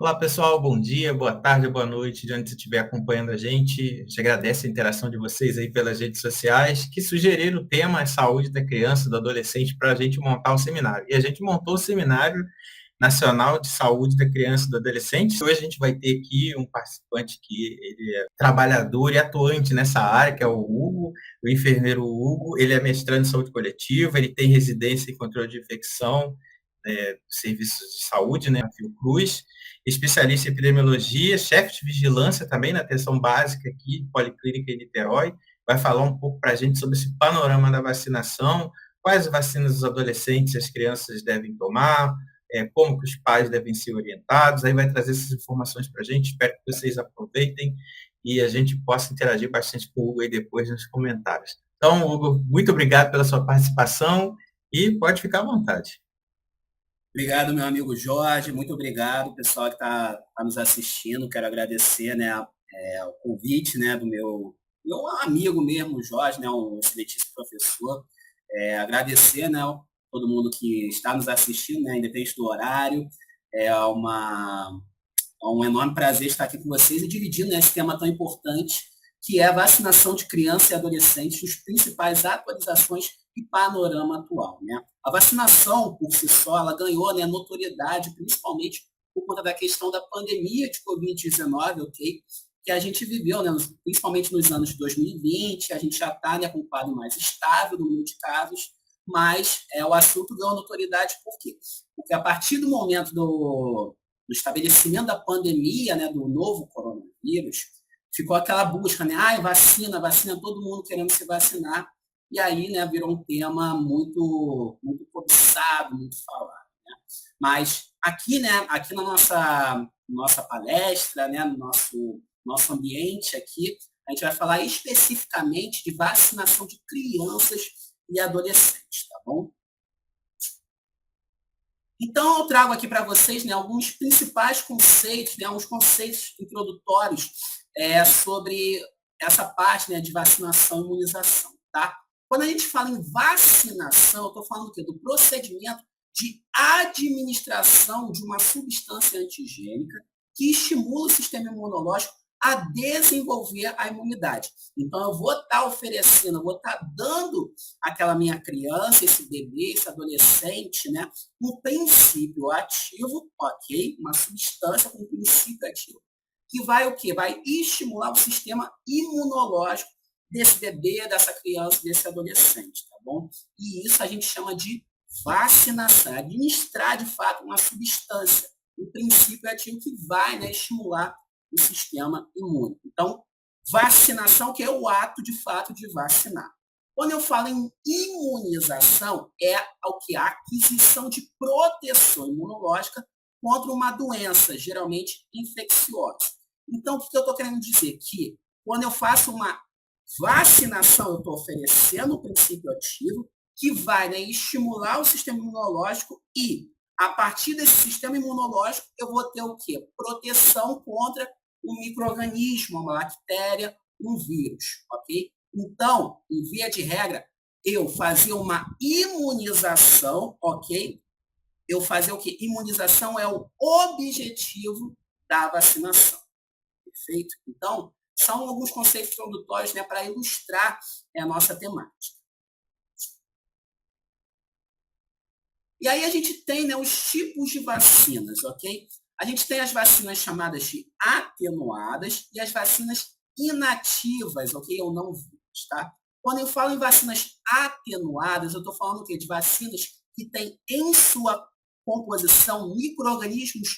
Olá, pessoal. Bom dia, boa tarde, boa noite, de onde você estiver acompanhando a gente. A gente agradece a interação de vocês aí pelas redes sociais, que sugeriram o tema saúde da criança, do adolescente, para a gente montar um seminário. E a gente montou o Seminário Nacional de Saúde da Criança e do Adolescente. Hoje a gente vai ter aqui um participante que ele é trabalhador e atuante nessa área, que é o Hugo, o enfermeiro Hugo. Ele é mestrando em saúde coletiva, ele tem residência em controle de infecção, serviços de saúde, né, Fiocruz, especialista em epidemiologia, chefe de vigilância também na atenção básica aqui, Policlínica em Niterói, vai falar um pouco para a gente sobre esse panorama da vacinação, quais vacinas os adolescentes e as crianças devem tomar, como que os pais devem ser orientados, aí vai trazer essas informações para a gente, espero que vocês aproveitem e a gente possa interagir bastante com o Hugo aí depois nos comentários. Então, Hugo, muito obrigado pela sua participação e pode ficar à vontade. Obrigado, meu amigo Jorge, muito obrigado, pessoal que está nos assistindo. Quero agradecer, né, o convite, né, do meu amigo mesmo, Jorge, né, um excelentíssimo professor. Agradecer, né, todo mundo que está nos assistindo, né, independente do horário. É um enorme prazer estar aqui com vocês e dividindo, né, esse tema tão importante, que é a vacinação de crianças e adolescentes, os principais atualizações e panorama atual, né? A vacinação, por si só, ela ganhou, né, notoriedade, principalmente por conta da questão da pandemia de Covid-19, ok? Que a gente viveu, né, principalmente nos anos de 2020, a gente já está, né, com um quadro mais estável no número de casos, mas o assunto ganhou notoriedade por quê? Porque a partir do momento do estabelecimento da pandemia, né, do novo coronavírus, ficou aquela busca, né? Ai, vacina, vacina, todo mundo querendo se vacinar. E aí, né, virou um tema muito cobiçado, muito falado, né? Mas aqui, né, aqui na nossa palestra, né, no nosso ambiente aqui, a gente vai falar especificamente de vacinação de crianças e adolescentes, tá bom? Então, eu trago aqui para vocês, né, alguns principais conceitos, né, uns conceitos introdutórios sobre essa parte, né, de vacinação e imunização, tá? Quando a gente fala em vacinação, eu estou falando do quê? Do procedimento de administração de uma substância antigênica que estimula o sistema imunológico a desenvolver a imunidade. Então, eu vou estar oferecendo, eu vou estar dando àquela minha criança, esse bebê, esse adolescente, né, um princípio ativo, ok? Uma substância com um princípio ativo, que vai o quê? Vai estimular o sistema imunológico desse bebê, dessa criança, desse adolescente, tá bom? E isso a gente chama de vacinação, administrar de fato uma substância, um princípio ativo que vai, né, estimular o sistema imune. Então, vacinação, que é o ato de fato de vacinar. Quando eu falo em imunização, é o que? A aquisição de proteção imunológica contra uma doença, geralmente infecciosa. Então, o que eu estou querendo dizer? Que quando eu faço uma vacinação, eu estou oferecendo um princípio ativo que vai, né, estimular o sistema imunológico e, a partir desse sistema imunológico, eu vou ter o quê? Proteção contra um micro-organismo, uma bactéria, um vírus, ok? Então, em via de regra, eu fazia uma imunização, ok? Eu fazia o quê? Imunização é o objetivo da vacinação, perfeito? Então, são alguns conceitos introdutórios, né, para ilustrar a nossa temática. E aí a gente tem, né, os tipos de vacinas, ok? A gente tem as vacinas chamadas de atenuadas e as vacinas inativas, ok? Ou não vírus, tá? Quando eu falo em vacinas atenuadas, eu estou falando o quê? De vacinas que têm em sua composição micro-organismos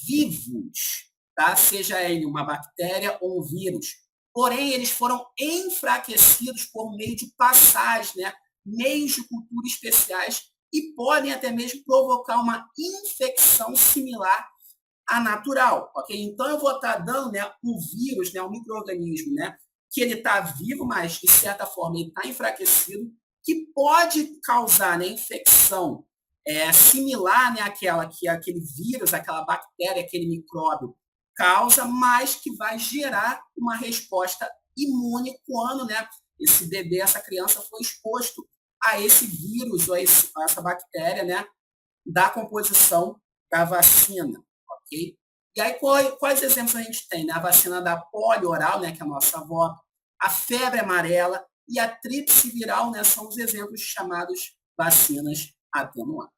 vivos, tá? Seja ele uma bactéria ou um vírus. Porém, eles foram enfraquecidos por meio de passagens, né? Meios de cultura especiais e podem até mesmo provocar uma infecção similar à natural, ok? Então, eu vou estar dando, né, um vírus, né, um micro-organismo, né, que ele está vivo, mas, de certa forma, ele está enfraquecido, que pode causar, né, infecção similar, né, àquela que aquele vírus, aquela bactéria, aquele micróbio causa, mas que vai gerar uma resposta imune quando, né, esse bebê, essa criança foi exposto a esse vírus ou a essa bactéria, né, da composição da vacina, ok? E aí, quais exemplos a gente tem? Né? A vacina da polio oral, né, que é a nossa avó, a febre amarela e a tríplice viral, né, são os exemplos chamados vacinas atenuadas.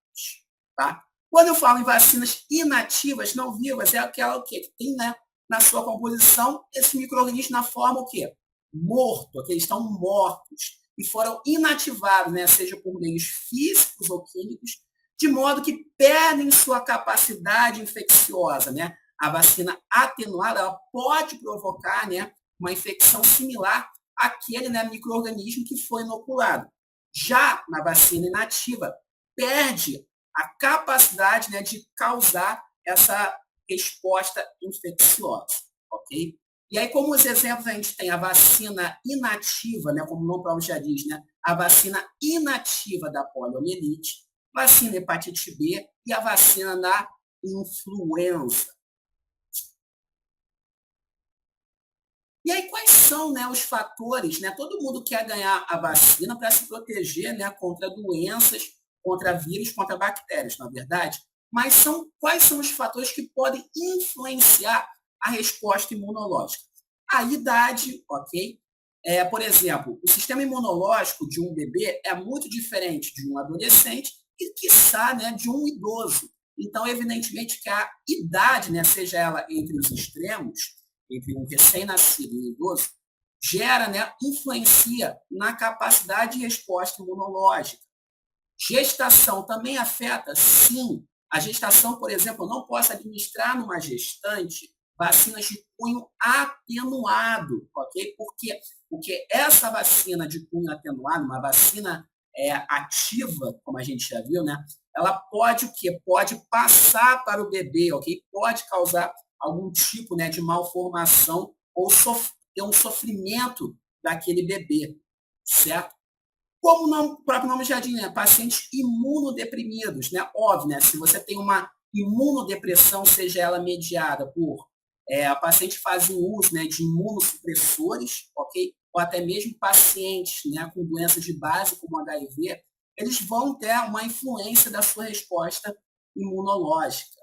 Tá? Quando eu falo em vacinas inativas, não vivas, é aquela o quê? Que tem, né, na sua composição esses micro-organismos na forma o quê? Morto, que eles estão mortos e foram inativados, né, seja por meios físicos ou químicos, de modo que perdem sua capacidade infecciosa, né? A vacina atenuada ela pode provocar, né, uma infecção similar àquele, né, micro-organismo que foi inoculado. Já na vacina inativa, perde a capacidade, né, de causar essa resposta infecciosa, ok? E aí, como os exemplos, a gente tem a vacina inativa, né, como o nome próprio já diz, né, a vacina inativa da poliomielite, vacina hepatite B e a vacina da influenza. E aí, quais são, né, os fatores? Né? Todo mundo quer ganhar a vacina para se proteger, né, contra doenças, contra vírus, contra bactérias, na verdade. Mas quais são os fatores que podem influenciar a resposta imunológica? A idade, ok? Por exemplo, o sistema imunológico de um bebê é muito diferente de um adolescente e, quiçá, né, de um idoso. Então, evidentemente que a idade, né, seja ela entre os extremos, entre um recém-nascido e um idoso, gera, né, influencia na capacidade de resposta imunológica. Gestação também afeta? Sim. A gestação, por exemplo, eu não posso administrar numa gestante vacinas de cunho atenuado, ok? Por quê? Porque essa vacina de cunho atenuado, uma vacina ativa, como a gente já viu, né? Ela pode o quê? Pode passar para o bebê, ok? Pode causar algum tipo, né, de malformação ou ter um sofrimento daquele bebê, certo? Como o próprio nome já diz, né? Pacientes imunodeprimidos, né? Óbvio, né? Se você tem uma imunodepressão, seja ela mediada por a paciente fazem uso, né, de imunossupressores, ok? Ou até mesmo pacientes, né, com doenças de base, como HIV, eles vão ter uma influência da sua resposta imunológica.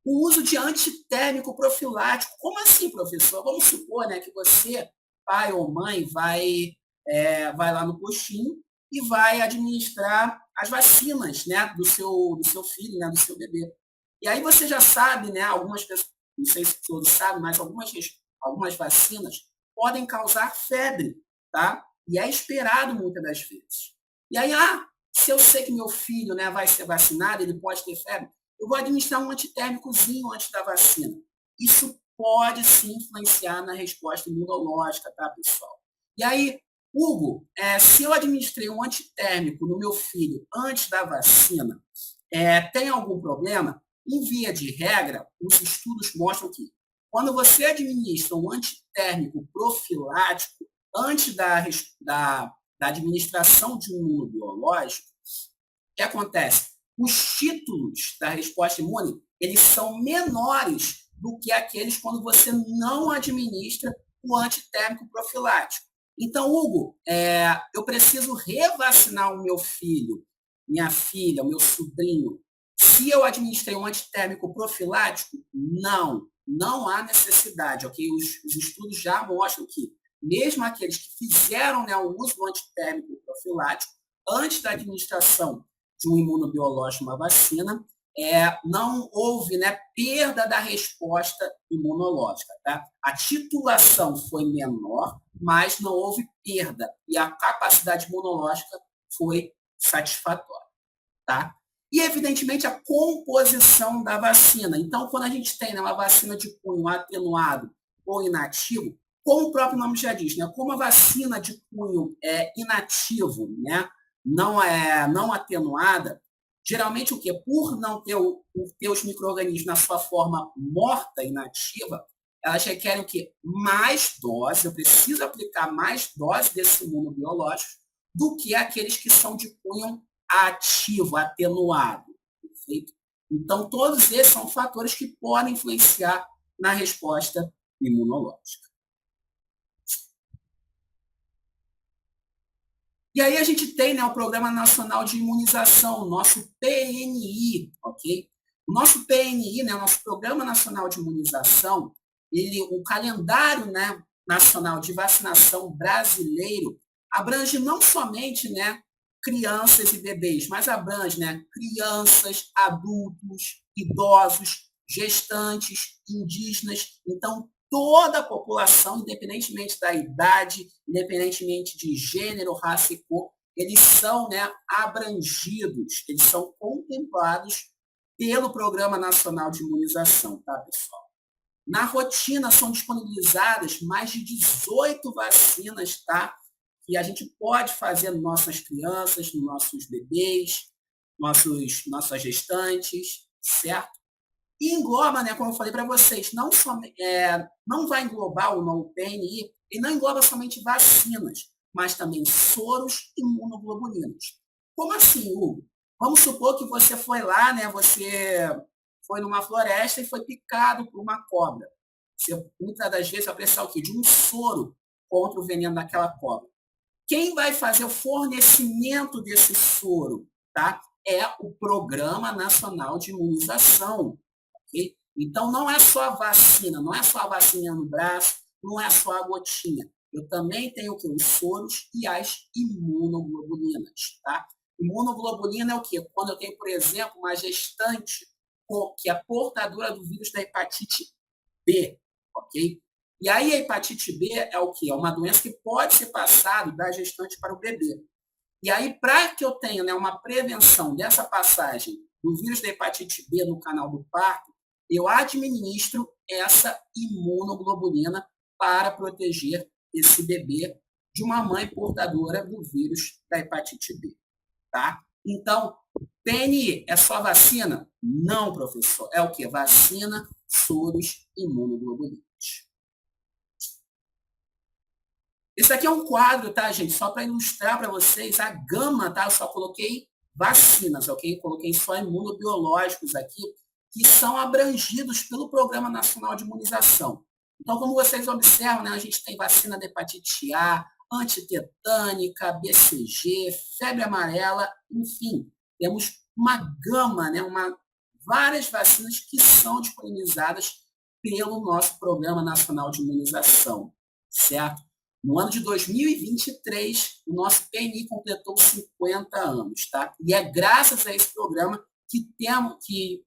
O uso de antitérmico profilático. Como assim, professor? Vamos supor, né, que você, pai ou mãe, vai lá no postinho e vai administrar as vacinas, né, do seu filho, né, do seu bebê. E aí você já sabe, né, algumas pessoas, não sei se todos sabem, mas algumas vacinas podem causar febre, tá? E é esperado muitas das vezes. E aí, se eu sei que meu filho, né, vai ser vacinado, ele pode ter febre, eu vou administrar um antitérmicozinho antes da vacina. Isso pode sim influenciar na resposta imunológica, tá, pessoal? E aí, Hugo, se eu administrei um antitérmico no meu filho antes da vacina, tem algum problema? Em via de regra, os estudos mostram que quando você administra um antitérmico profilático antes da administração de um imunobiológico, o que acontece? Os títulos da resposta imune, eles são menores do que aqueles quando você não administra o antitérmico profilático. Então, Hugo, eu preciso revacinar o meu filho, minha filha, o meu sobrinho. Se eu administrei um antitérmico profilático, não há necessidade, ok? Os estudos já mostram que mesmo aqueles que fizeram, né, o uso do antitérmico profilático antes da administração de um imunobiológico, uma vacina, não houve, né, perda da resposta imunológica. Tá? A titulação foi menor, mas não houve perda e a capacidade imunológica foi satisfatória. Tá? E, evidentemente, a composição da vacina. Então, quando a gente tem, né, uma vacina de cunho atenuado ou inativo, como o próprio nome já diz, né, como a vacina de cunho inativo, né, não atenuada, geralmente o quê? Por não ter, ter os micro-organismos na sua forma morta, inativa, elas requerem o quê? Mais dose, eu preciso aplicar mais dose desse imunobiológico do que aqueles que são de cunho ativo, atenuado. Perfeito? Então, todos esses são fatores que podem influenciar na resposta imunológica. E aí a gente tem, né, o Programa Nacional de Imunização, o nosso PNI, ok? O nosso PNI, né, o nosso Programa Nacional de Imunização, o calendário, né, nacional de vacinação brasileiro abrange não somente, né, crianças e bebês, mas abrange, né, crianças, adultos, idosos, gestantes, indígenas. Então, toda a população, independentemente da idade, independentemente de gênero, raça e cor, eles são, né, abrangidos, eles são contemplados pelo Programa Nacional de Imunização, tá, pessoal? Na rotina são disponibilizadas mais de 18 vacinas, tá? Que a gente pode fazer nas nossas crianças, nos nossos bebês, nossas gestantes, certo? E engloba, né, como eu falei para vocês, não vai englobar o PNI, e não engloba somente vacinas, mas também soros e imunoglobulinas. Como assim, Hugo? Vamos supor que você foi lá, né, você foi numa floresta e foi picado por uma cobra. Você, muitas das vezes, vai precisar o quê? De um soro contra o veneno daquela cobra. Quem vai fazer o fornecimento desse soro, tá? É o Programa Nacional de Imunização. Okay? Então, não é só a vacina, não é só a vacina no braço, não é só a gotinha. Eu também tenho o quê? Os soros e as imunoglobulinas, tá? Imunoglobulina é o quê? Quando eu tenho, por exemplo, uma gestante que é portadora do vírus da hepatite B, ok? E aí a hepatite B é o quê? É uma doença que pode ser passada da gestante para o bebê. E aí, para que eu tenha, né, uma prevenção dessa passagem do vírus da hepatite B no canal do parto, eu administro essa imunoglobulina para proteger esse bebê de uma mãe portadora do vírus da hepatite B, tá? Então, PNI é só vacina? Não, professor. É o quê? Vacina, soros, imunoglobulinas. Esse aqui é um quadro, tá, gente? Só para ilustrar para vocês a gama, tá? Eu só coloquei vacinas, ok? Coloquei só imunobiológicos aqui, que são abrangidos pelo Programa Nacional de Imunização. Então, como vocês observam, né, a gente tem vacina de hepatite A, antitetânica, BCG, febre amarela, enfim, temos uma gama, né, várias vacinas que são disponibilizadas pelo nosso Programa Nacional de Imunização, certo? No ano de 2023, o nosso PNI completou 50 anos, tá? E é graças a esse programa que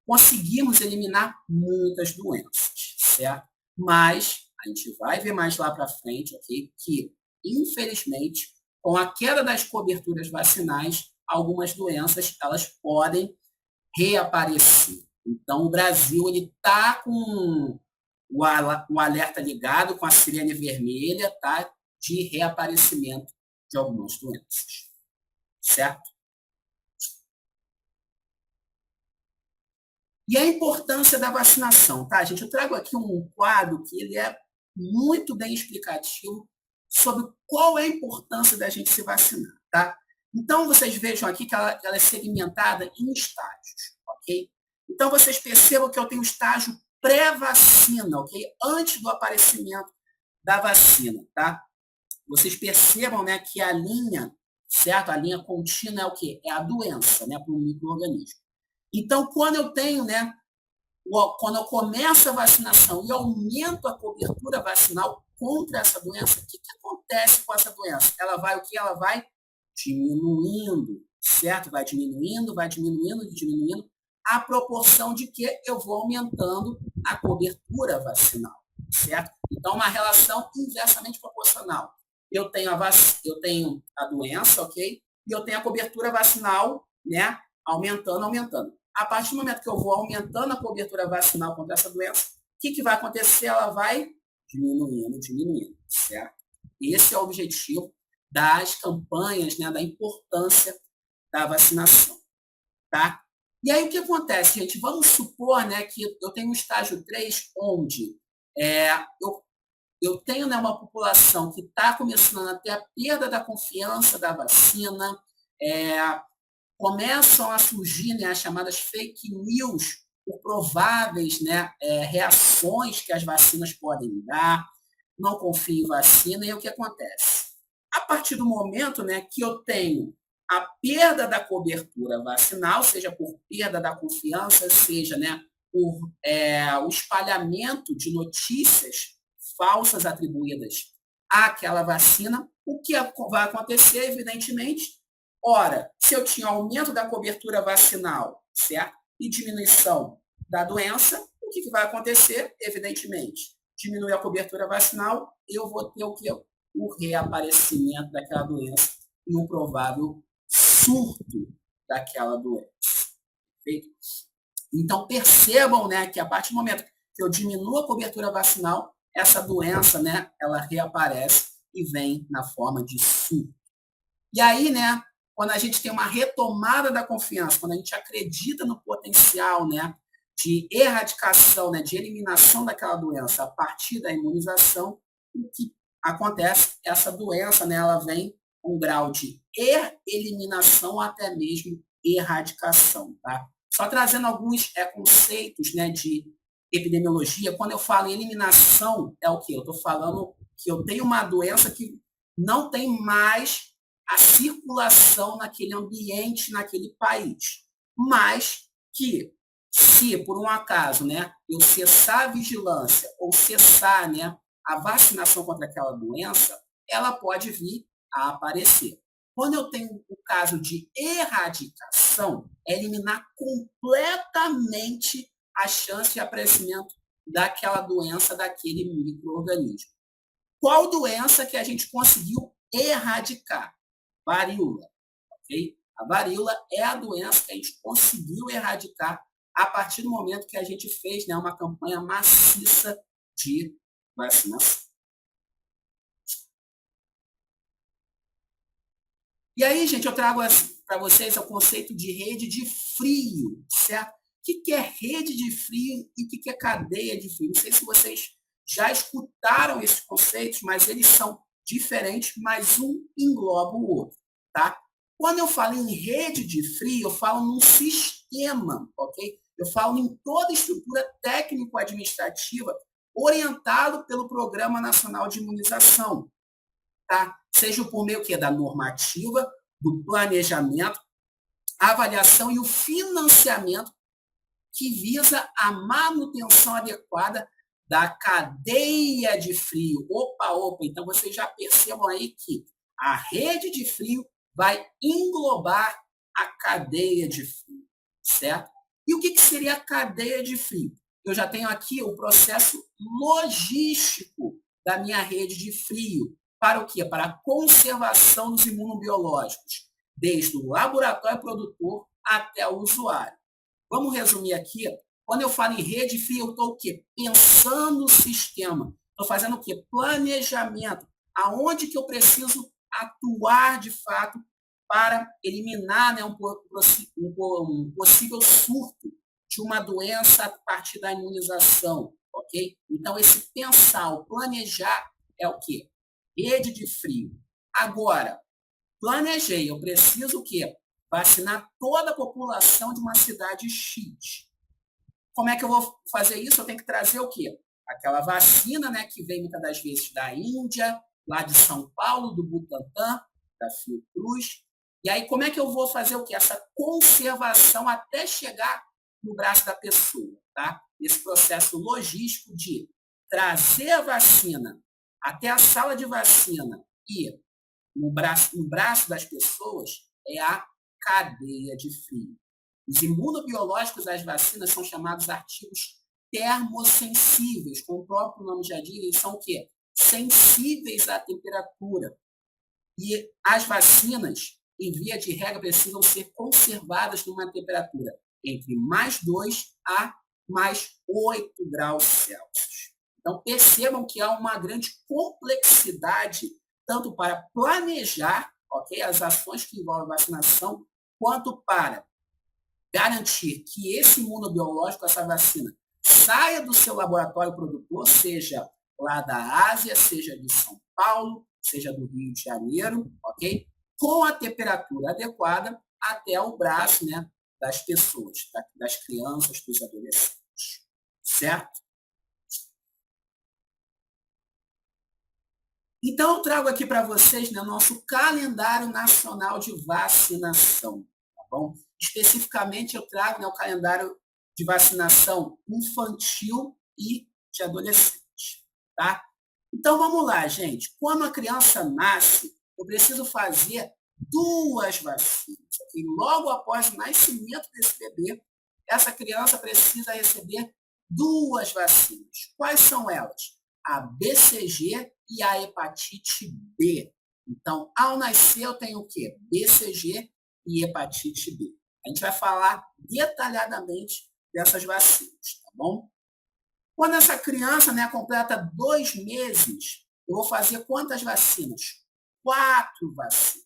conseguimos eliminar muitas doenças, certo? Mas a gente vai ver mais lá para frente, ok? Que, infelizmente, com a queda das coberturas vacinais, algumas doenças elas podem reaparecer. Então, o Brasil ele está com o alerta ligado, com a sirene vermelha, tá? De reaparecimento de algumas doenças, certo? E a importância da vacinação, tá, gente? Eu trago aqui um quadro que ele é muito bem explicativo sobre qual é a importância da gente se vacinar, tá? Então, vocês vejam aqui que ela é segmentada em estágios, ok? Então, vocês percebam que eu tenho o estágio pré-vacina, ok? Antes do aparecimento da vacina, tá? Vocês percebam, né, que a linha, certo? A linha contínua é o quê? É a doença, né, para o micro-organismo. Então, quando eu tenho, né, quando eu começo a vacinação e aumento a cobertura vacinal contra essa doença, o que acontece com essa doença? Ela vai o que? Ela vai diminuindo, certo? Vai diminuindo, diminuindo, a proporção de que eu vou aumentando a cobertura vacinal, certo? Então, uma relação inversamente proporcional. Eu tenho a doença, ok? E eu tenho a cobertura vacinal, né? Aumentando. A partir do momento que eu vou aumentando a cobertura vacinal contra essa doença, o que vai acontecer? Ela vai diminuindo, certo? Esse é o objetivo das campanhas, né, da importância da vacinação, tá? E aí o que acontece, gente? Vamos supor, né, que eu tenho um estágio 3, onde eu tenho, né, uma população que está começando a ter a perda da confiança da vacina, começam a surgir, né, as chamadas fake news por prováveis, né, reações que as vacinas podem dar, não confio em vacina, e o que acontece? A partir do momento, né, que eu tenho a perda da cobertura vacinal, seja por perda da confiança, seja, né, por o espalhamento de notícias falsas atribuídas àquela vacina, o que vai acontecer, evidentemente, ora, se eu tinha aumento da cobertura vacinal, certo? E diminuição da doença, o que vai acontecer? Evidentemente, diminui a cobertura vacinal, eu vou ter o que? O reaparecimento daquela doença e um provável surto daquela doença. Perfeito? Então, percebam, né, que a partir do momento que eu diminuo a cobertura vacinal, essa doença, né, ela reaparece e vem na forma de surto. E aí, né, quando a gente tem uma retomada da confiança, quando a gente acredita no potencial, né, de erradicação, né, de eliminação daquela doença a partir da imunização, o que acontece? Essa doença, né, ela vem com um grau de eliminação até mesmo erradicação, tá? Só trazendo alguns conceitos, né, de epidemiologia. Quando eu falo em eliminação, é o quê? Eu estou falando que eu tenho uma doença que não tem mais a circulação naquele ambiente, naquele país. Mas que, se por um acaso, né, eu cessar a vigilância ou cessar, né, a vacinação contra aquela doença, ela pode vir a aparecer. Quando eu tenho o caso de erradicação, é eliminar completamente a chance de aparecimento daquela doença, daquele micro-organismo. Qual doença que a gente conseguiu erradicar? Varíola, ok? A varíola é a doença que a gente conseguiu erradicar a partir do momento que a gente fez, né, uma campanha maciça de vacinação. E aí, gente, eu trago para vocês o conceito de rede de frio, certo? O que é rede de frio e o que é cadeia de frio? Não sei se vocês já escutaram esses conceitos, mas eles são diferentes, mas um engloba o outro, tá? Quando eu falo em rede de frio, eu falo num sistema, ok? Eu falo em toda a estrutura técnico-administrativa orientado pelo Programa Nacional de Imunização, tá? Seja por meio da normativa, do planejamento, avaliação e o financiamento que visa a manutenção adequada da cadeia de frio. Opa, então vocês já percebam aí que a rede de frio vai englobar a cadeia de frio, certo? E o que seria a cadeia de frio? Eu já tenho aqui o processo logístico da minha rede de frio. Para o quê? Para a conservação dos imunobiológicos, desde o laboratório produtor até o usuário. Vamos resumir aqui. Quando eu falo em rede fria, eu estou o quê? Pensando no sistema. Estou fazendo o quê? Planejamento. Aonde que eu preciso atuar de fato para eliminar, né, um possível surto de uma doença a partir da imunização, ok? Então, esse pensar, o planejar é o quê? Rede de frio. Agora, planejei, eu preciso o quê? Vacinar toda a população de uma cidade X. Como é que eu vou fazer isso? Eu tenho que trazer o quê? Aquela vacina, né, que vem muitas das vezes da Índia, lá de São Paulo, do Butantan, da Fiocruz. E aí, como é que eu vou fazer o quê? Essa conservação até chegar no braço da pessoa, tá? Esse processo logístico de trazer a vacina até a sala de vacina e no braço das pessoas é a cadeia de frio. Os imunobiológicos das vacinas são chamados artigos termossensíveis, como o próprio nome já diz, eles são o quê? Sensíveis à temperatura. E as vacinas, em via de regra, precisam ser conservadas numa temperatura entre mais 2 a mais 8 graus Celsius. Então, percebam que há uma grande complexidade, tanto para planejar, ok, as ações que envolvem vacinação, quanto para garantir que esse imunobiológico, essa vacina, saia do seu laboratório produtor, seja lá da Ásia, seja de São Paulo, seja do Rio de Janeiro, ok? Com a temperatura adequada até o braço, né, das pessoas, das crianças, dos adolescentes, certo? Então, eu trago aqui para vocês, né, nosso calendário nacional de vacinação, tá bom? Especificamente, eu trago, né, o calendário de vacinação infantil e de adolescente, tá? Então, vamos lá, gente. Quando a criança nasce, eu preciso fazer 2 vacinas. E logo após o nascimento desse bebê, essa criança precisa receber 2 vacinas. Quais são elas? A BCG e a hepatite B. Então, ao nascer, eu tenho o quê? BCG e hepatite B. A gente vai falar detalhadamente dessas vacinas, tá bom? Quando essa criança, né, completa 2 meses, eu vou fazer quantas vacinas? 4 vacinas.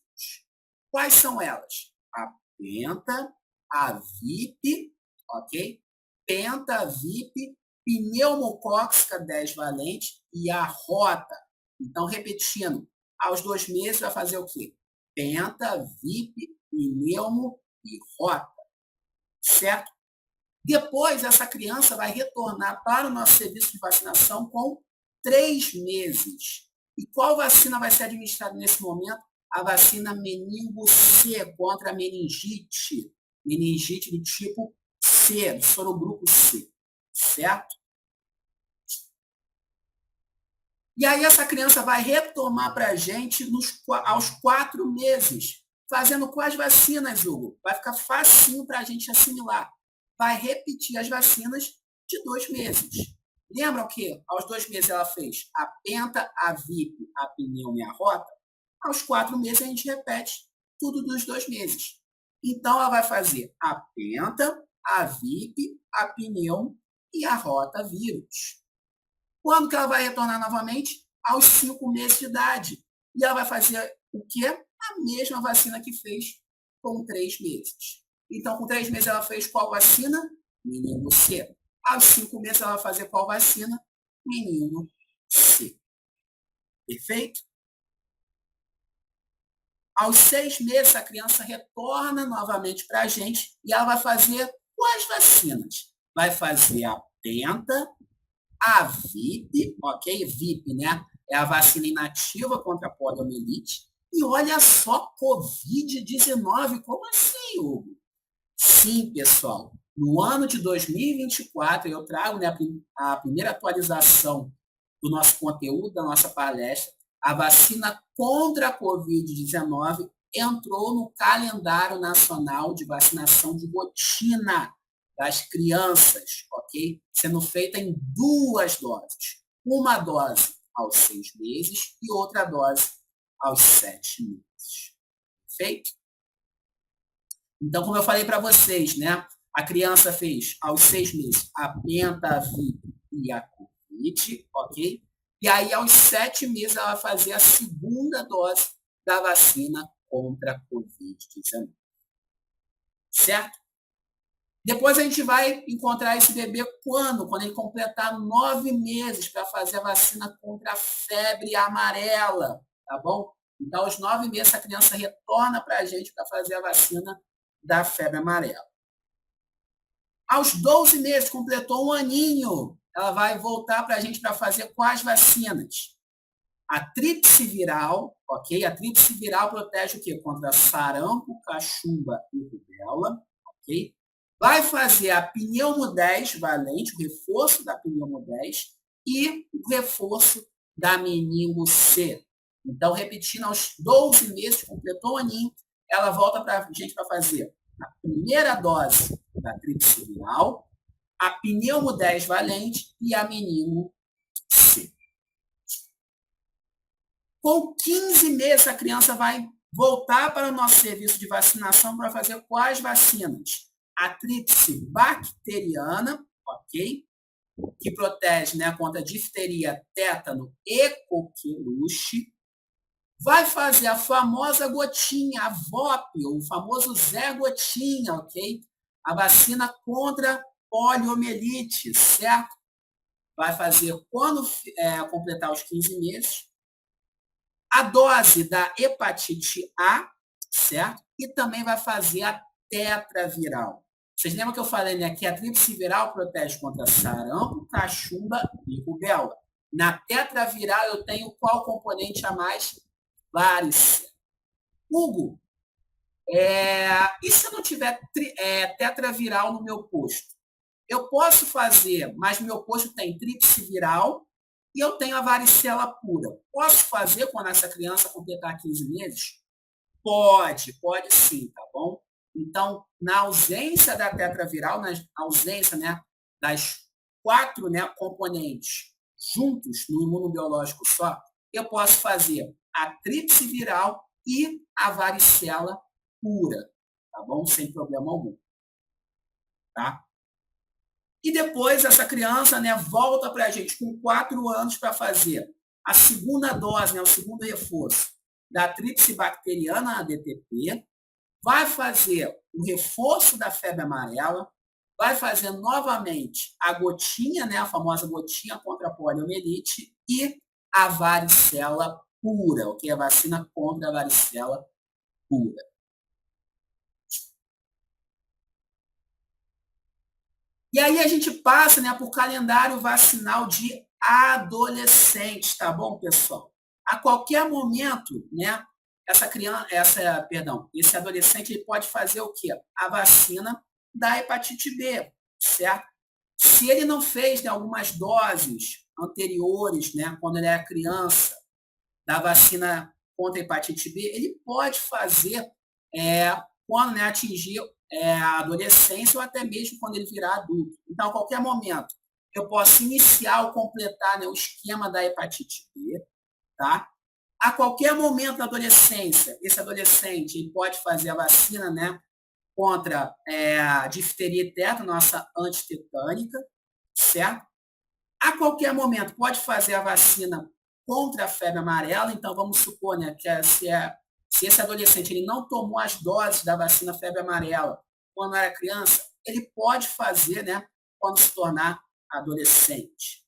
Quais são elas? A penta, a VIP, ok? Penta, VIP, pneumocócica 10 valente e a rota. Então, repetindo, aos 2 meses vai fazer o quê? Penta, VIP, pneumo e rota, certo? Depois, essa criança vai retornar para o nosso serviço de vacinação com 3 meses. E qual vacina vai ser administrada nesse momento? A vacina meningo C contra a meningite. Meningite do tipo C, do sorogrupo C, certo? E aí essa criança vai retomar para a gente aos 4 meses. Fazendo quais vacinas, Hugo? Vai ficar facinho para a gente assimilar. Vai repetir as vacinas de 2 meses. Lembram que aos 2 meses ela fez a penta, a VIP, a pneumo e a rota? Aos 4 meses a gente repete tudo dos 2 meses. Então ela vai fazer a penta, a VIP, a pneumo e a rota vírus. Quando que ela vai retornar novamente? Aos 5 meses de idade. E ela vai fazer o quê? A mesma vacina que fez com 3 meses. Então, com 3 meses ela fez qual vacina? Menino C. Aos 5 meses ela vai fazer qual vacina? Menino C. Perfeito? Aos 6 meses a criança retorna novamente para a gente e ela vai fazer quais vacinas? Vai fazer a penta, a VIP, ok? VIP, né? É a vacina inativa contra a poliomielite. E olha só, Covid-19, como assim, Hugo? Sim, pessoal. No ano de 2024, eu trago, né, a primeira atualização do nosso conteúdo, da nossa palestra. A vacina contra a Covid-19 entrou no calendário nacional de vacinação de rotina das crianças, ok? Sendo feita em 2 doses. Uma dose aos 6 meses e outra dose aos 7 meses. Perfeito? Então, como eu falei para vocês, né? A criança fez aos 6 meses a penta, a VIP e a Covid, ok? E aí, aos 7 meses, ela vai fazer a segunda dose da vacina contra a Covid-19. Certo? Depois a gente vai encontrar esse bebê quando? Quando ele completar 9 meses para fazer a vacina contra a febre amarela, tá bom? Então, aos 9 meses, a criança retorna para a gente para fazer a vacina da febre amarela. Aos 12 meses, completou 1 aninho, ela vai voltar para a gente para fazer quais vacinas? A tríplice viral, ok? A tríplice viral protege o quê? Contra sarampo, cachumba e rubéola, ok? Vai fazer a pneumo 10 valente, o reforço da pneumo 10 e o reforço da meningo C. Então, repetindo, aos 12 meses, completou o aninho, ela volta para a gente para fazer a primeira dose da tríplice viral, a pneumo 10 valente e a meningo C. Com 15 meses, a criança vai voltar para o nosso serviço de vacinação para fazer quais vacinas? A tríplice bacteriana, ok? Que protege, né, contra difteria, tétano e coqueluche. Vai fazer a famosa gotinha, a VOP, o famoso Zé Gotinha, ok? A vacina contra poliomielite, certo? Vai fazer quando completar os 15 meses. A dose da hepatite A, certo? E também vai fazer a tetraviral. Vocês lembram que eu falei, né, que a tríplice viral protege contra sarampo, cachumba e rubéola. Na tetraviral, eu tenho qual componente a mais? Varicela. Hugo, e se eu não tiver tetraviral no meu posto? Eu posso fazer, mas meu posto tem tríplice viral e eu tenho a varicela pura. Posso fazer quando essa criança completar 15 meses? Pode sim, tá bom? Então, na ausência da tetraviral, na ausência, né, das 4, né, componentes juntos no imunobiológico só, eu posso fazer a tríplice viral e a varicela pura, tá bom? Sem problema algum, tá? E depois essa criança, né, volta para a gente com 4 anos para fazer a segunda dose, né, o segundo reforço da tríplice bacteriana, a DTP, vai fazer o reforço da febre amarela, vai fazer novamente a gotinha, né, a famosa gotinha contra a poliomielite e a varicela pura, ok? A vacina contra a varicela pura. E aí a gente passa, né, por calendário vacinal de adolescentes, tá bom, pessoal? A qualquer momento, né, esse adolescente ele pode fazer o quê? A vacina da hepatite B, certo? Se ele não fez, né, algumas doses anteriores, né, quando ele era criança, da vacina contra a hepatite B, ele pode fazer quando, né, atingir a adolescência ou até mesmo quando ele virar adulto. Então, a qualquer momento, eu posso iniciar ou completar, né, o esquema da hepatite B, tá? A qualquer momento da adolescência, esse adolescente ele pode fazer a vacina, né, contra a difteria e tétano, nossa antitetânica, certo? A qualquer momento pode fazer a vacina contra a febre amarela. Então, vamos supor, né, que se esse adolescente ele não tomou as doses da vacina febre amarela quando era criança, ele pode fazer, né, quando se tornar adolescente.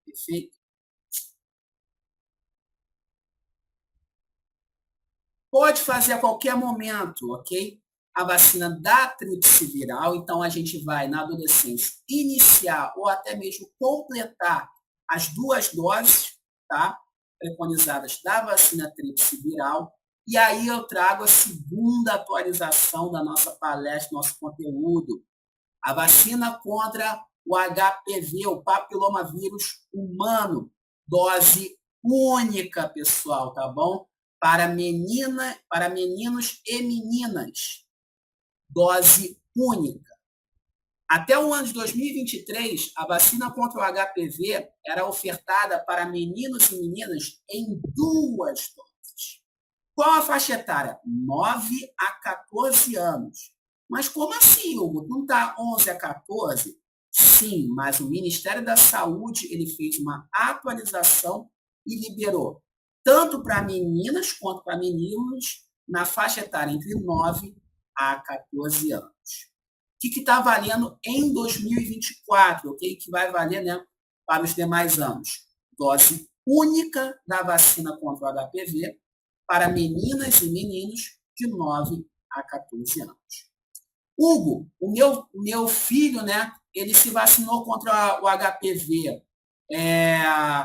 Perfeito? Pode fazer a qualquer momento, ok? A vacina da tríplice viral. Então, a gente vai, na adolescência, iniciar ou até mesmo completar as 2 doses, tá? Preconizadas da vacina tríplice viral. E aí eu trago a segunda atualização da nossa palestra, nosso conteúdo. A vacina contra o HPV, o papilomavírus humano. Dose única, pessoal, tá bom? Para meninos e meninas. Dose única. Até o ano de 2023, a vacina contra o HPV era ofertada para meninos e meninas em 2 doses. Qual a faixa etária? 9 a 14 anos. Mas como assim, Hugo? Não está 11 a 14? Sim, mas o Ministério da Saúde ele fez uma atualização e liberou tanto para meninas quanto para meninos na faixa etária entre 9 a 14 anos. O que está valendo em 2024, ok? Que vai valer, né, para os demais anos? Dose única da vacina contra o HPV para meninas e meninos de 9 a 14 anos. Hugo, o meu filho, né, ele se vacinou contra o HPV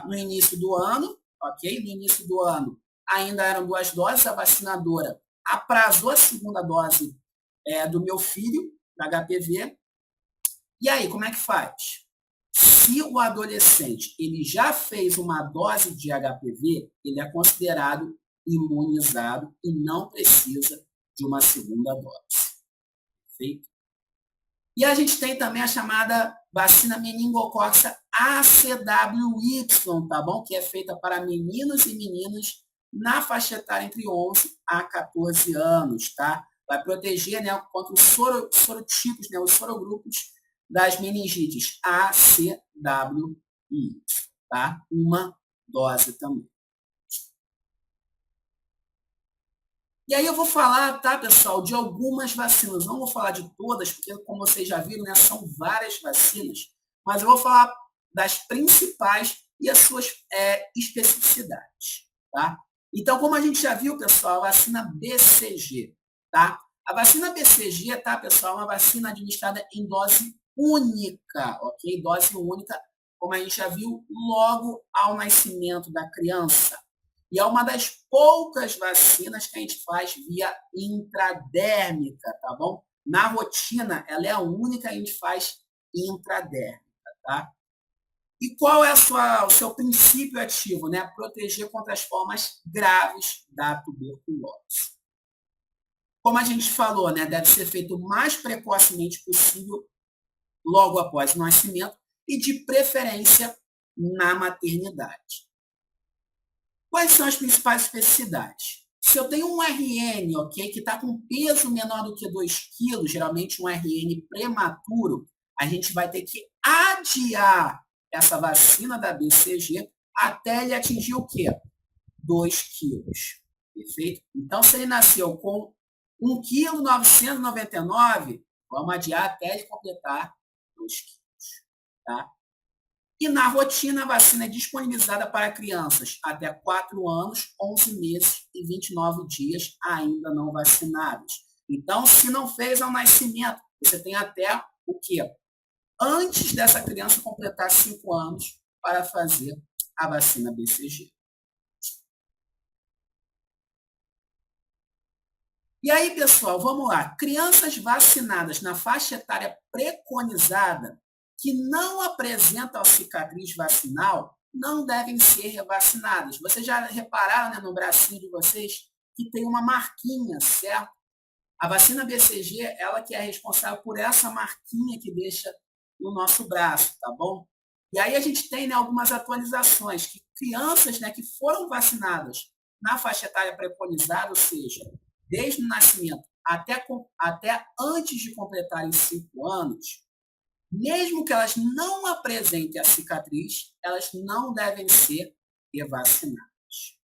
no início do ano, ok? No início do ano ainda eram 2 doses, a vacinadora aprazou a segunda dose do meu filho, da HPV. E aí, como é que faz? Se o adolescente ele já fez uma dose de HPV, ele é considerado imunizado e não precisa de uma segunda dose. Perfeito? E a gente tem também a chamada vacina meningocócica ACWY, tá bom? Que é feita para meninos e meninas na faixa etária entre 11 a 14 anos, tá? Vai proteger, né, contra os sorotipos, né, os sorogrupos das meningites ACWY, tá? Uma dose também. E aí eu vou falar, tá, pessoal, de algumas vacinas. Não vou falar de todas, porque, como vocês já viram, né, são várias vacinas. Mas eu vou falar das principais e as suas especificidades, tá? Então, como a gente já viu, pessoal, a vacina BCG, tá? A vacina BCG, tá, pessoal, é uma vacina administrada em dose única, ok? Dose única como a gente já viu, logo ao nascimento da criança. E é uma das poucas vacinas que a gente faz via intradérmica, tá bom? Na rotina, ela é a única que a gente faz intradérmica, tá? E qual é o seu princípio ativo, né? Proteger contra as formas graves da tuberculose. Como a gente falou, né? Deve ser feito o mais precocemente possível, logo após o nascimento, e de preferência na maternidade. Quais são as principais especificidades? Se eu tenho um RN, ok, que está com peso menor do que 2 kg, geralmente um RN prematuro, a gente vai ter que adiar essa vacina da BCG até ele atingir o quê? 2 quilos. Perfeito? Então, se ele nasceu com 1,999 kg, vamos adiar até ele completar 2 quilos. Tá? E na rotina, a vacina é disponibilizada para crianças até 4 anos, 11 meses e 29 dias ainda não vacinados. Então, se não fez ao nascimento, você tem até o quê? Antes dessa criança completar 5 anos para fazer a vacina BCG. E aí, pessoal, vamos lá. Crianças vacinadas na faixa etária preconizada que não apresentam cicatriz vacinal não devem ser revacinadas. Vocês já repararam, né, no bracinho de vocês que tem uma marquinha, certo? A vacina BCG, ela que é responsável por essa marquinha que deixa no nosso braço, tá bom? E aí a gente tem, né, algumas atualizações, que crianças, né, que foram vacinadas na faixa etária preconizada, ou seja, desde o nascimento até antes de completarem 5 anos, mesmo que elas não apresentem a cicatriz, elas não devem ser revacinadas,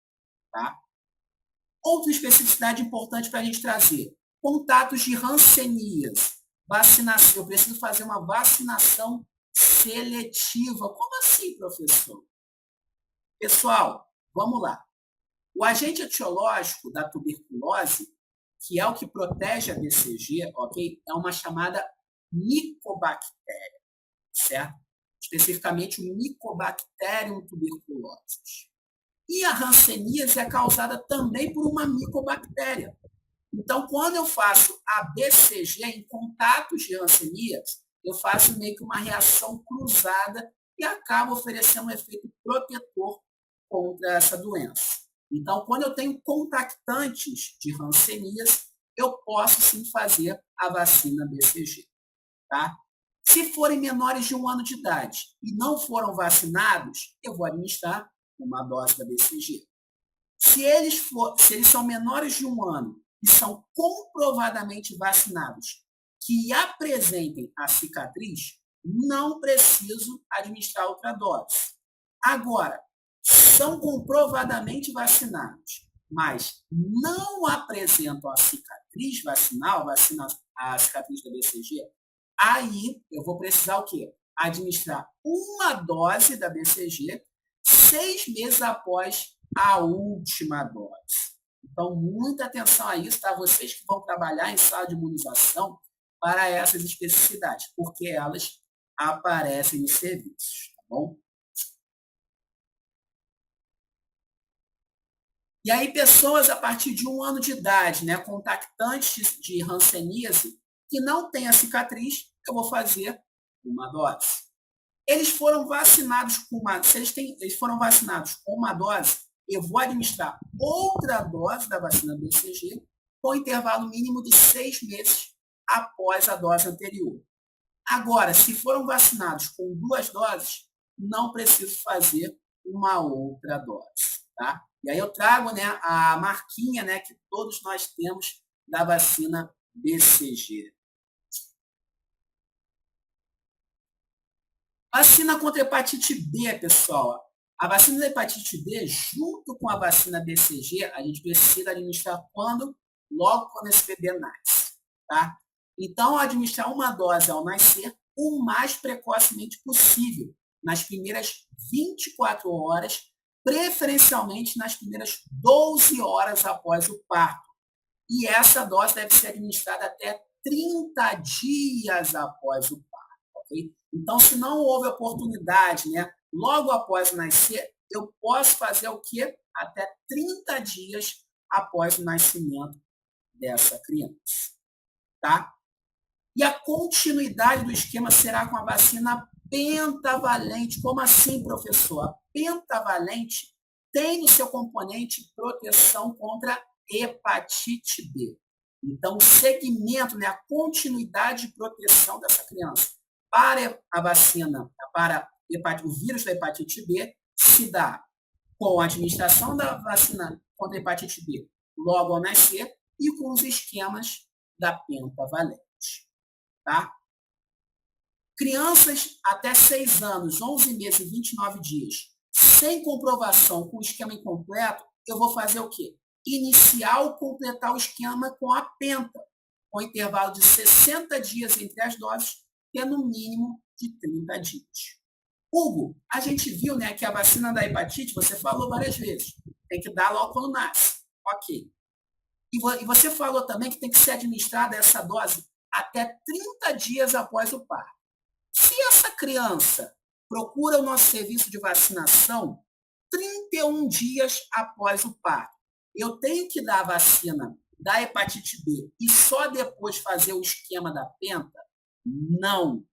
tá? Outra especificidade importante para a gente trazer, contatos de hanseníase, vacinação. Eu preciso fazer uma vacinação seletiva. Como assim, professor? Pessoal, vamos lá. O agente etiológico da tuberculose, que é o que protege a BCG, ok? É uma chamada micobactéria, certo? Especificamente o Mycobacterium tuberculosis. E a hanseníase é causada também por uma micobactéria. Então, quando eu faço a BCG em contatos de hanseníase, eu faço meio que uma reação cruzada e acabo oferecendo um efeito protetor contra essa doença. Então, quando eu tenho contactantes de hanseníase, eu posso sim fazer a vacina BCG. Tá? Se forem menores de 1 ano de idade e não foram vacinados, eu vou administrar uma dose da BCG. Se eles são menores de 1 ano e são comprovadamente vacinados, que apresentem a cicatriz, não preciso administrar outra dose. Agora, são comprovadamente vacinados, mas não apresentam a cicatriz vacinal, a cicatriz da BCG, aí eu vou precisar o quê? Administrar uma dose da BCG 6 meses após a última dose. Então, muita atenção a isso, tá? Vocês que vão trabalhar em sala de imunização para essas especificidades, porque elas aparecem nos serviços, tá bom? E aí, pessoas a partir de 1 ano de idade, né, contactantes de hanseníase, que não têm a cicatriz, eu vou fazer uma dose. Eles foram vacinados com eles foram vacinados com uma dose, eu vou administrar outra dose da vacina BCG com intervalo mínimo de 6 meses após a dose anterior. Agora, se foram vacinados com 2 doses, não preciso fazer uma outra dose, tá? E aí eu trago, né, a marquinha, né, que todos nós temos da vacina BCG. Vacina contra hepatite B, pessoal. A vacina da hepatite B, junto com a vacina BCG, a gente precisa administrar quando? Logo quando esse bebê nasce, tá? Então, administrar uma dose ao nascer o mais precocemente possível, nas primeiras 24 horas, preferencialmente nas primeiras 12 horas após o parto. E essa dose deve ser administrada até 30 dias após o parto. ok? Então, se não houve oportunidade, né, logo após nascer, eu posso fazer o quê? Até 30 dias após o nascimento dessa criança, tá? E a continuidade do esquema será com a vacina pentavalente. Como assim, professor? A pentavalente tem no seu componente proteção contra hepatite B. Então, o segmento, né, a continuidade de proteção dessa criança para a vacina, para o vírus da hepatite B, se dá com a administração da vacina contra a hepatite B logo ao nascer e com os esquemas da pentavalente. Tá? Crianças até 6 anos, 11 meses e 29 dias, sem comprovação com o esquema incompleto, eu vou fazer o quê? Iniciar ou completar o esquema com a penta, com intervalo de 60 dias entre as doses, tendo um mínimo de 30 dias. Hugo, a gente viu, né, que a vacina da hepatite, você falou várias vezes, tem que dar logo quando nasce. Ok. E você falou também que tem que ser administrada essa dose até 30 dias após o parto. Se essa criança procura o nosso serviço de vacinação 31 dias após o parto, eu tenho que dar a vacina da hepatite B e só depois fazer o esquema da penta? Não,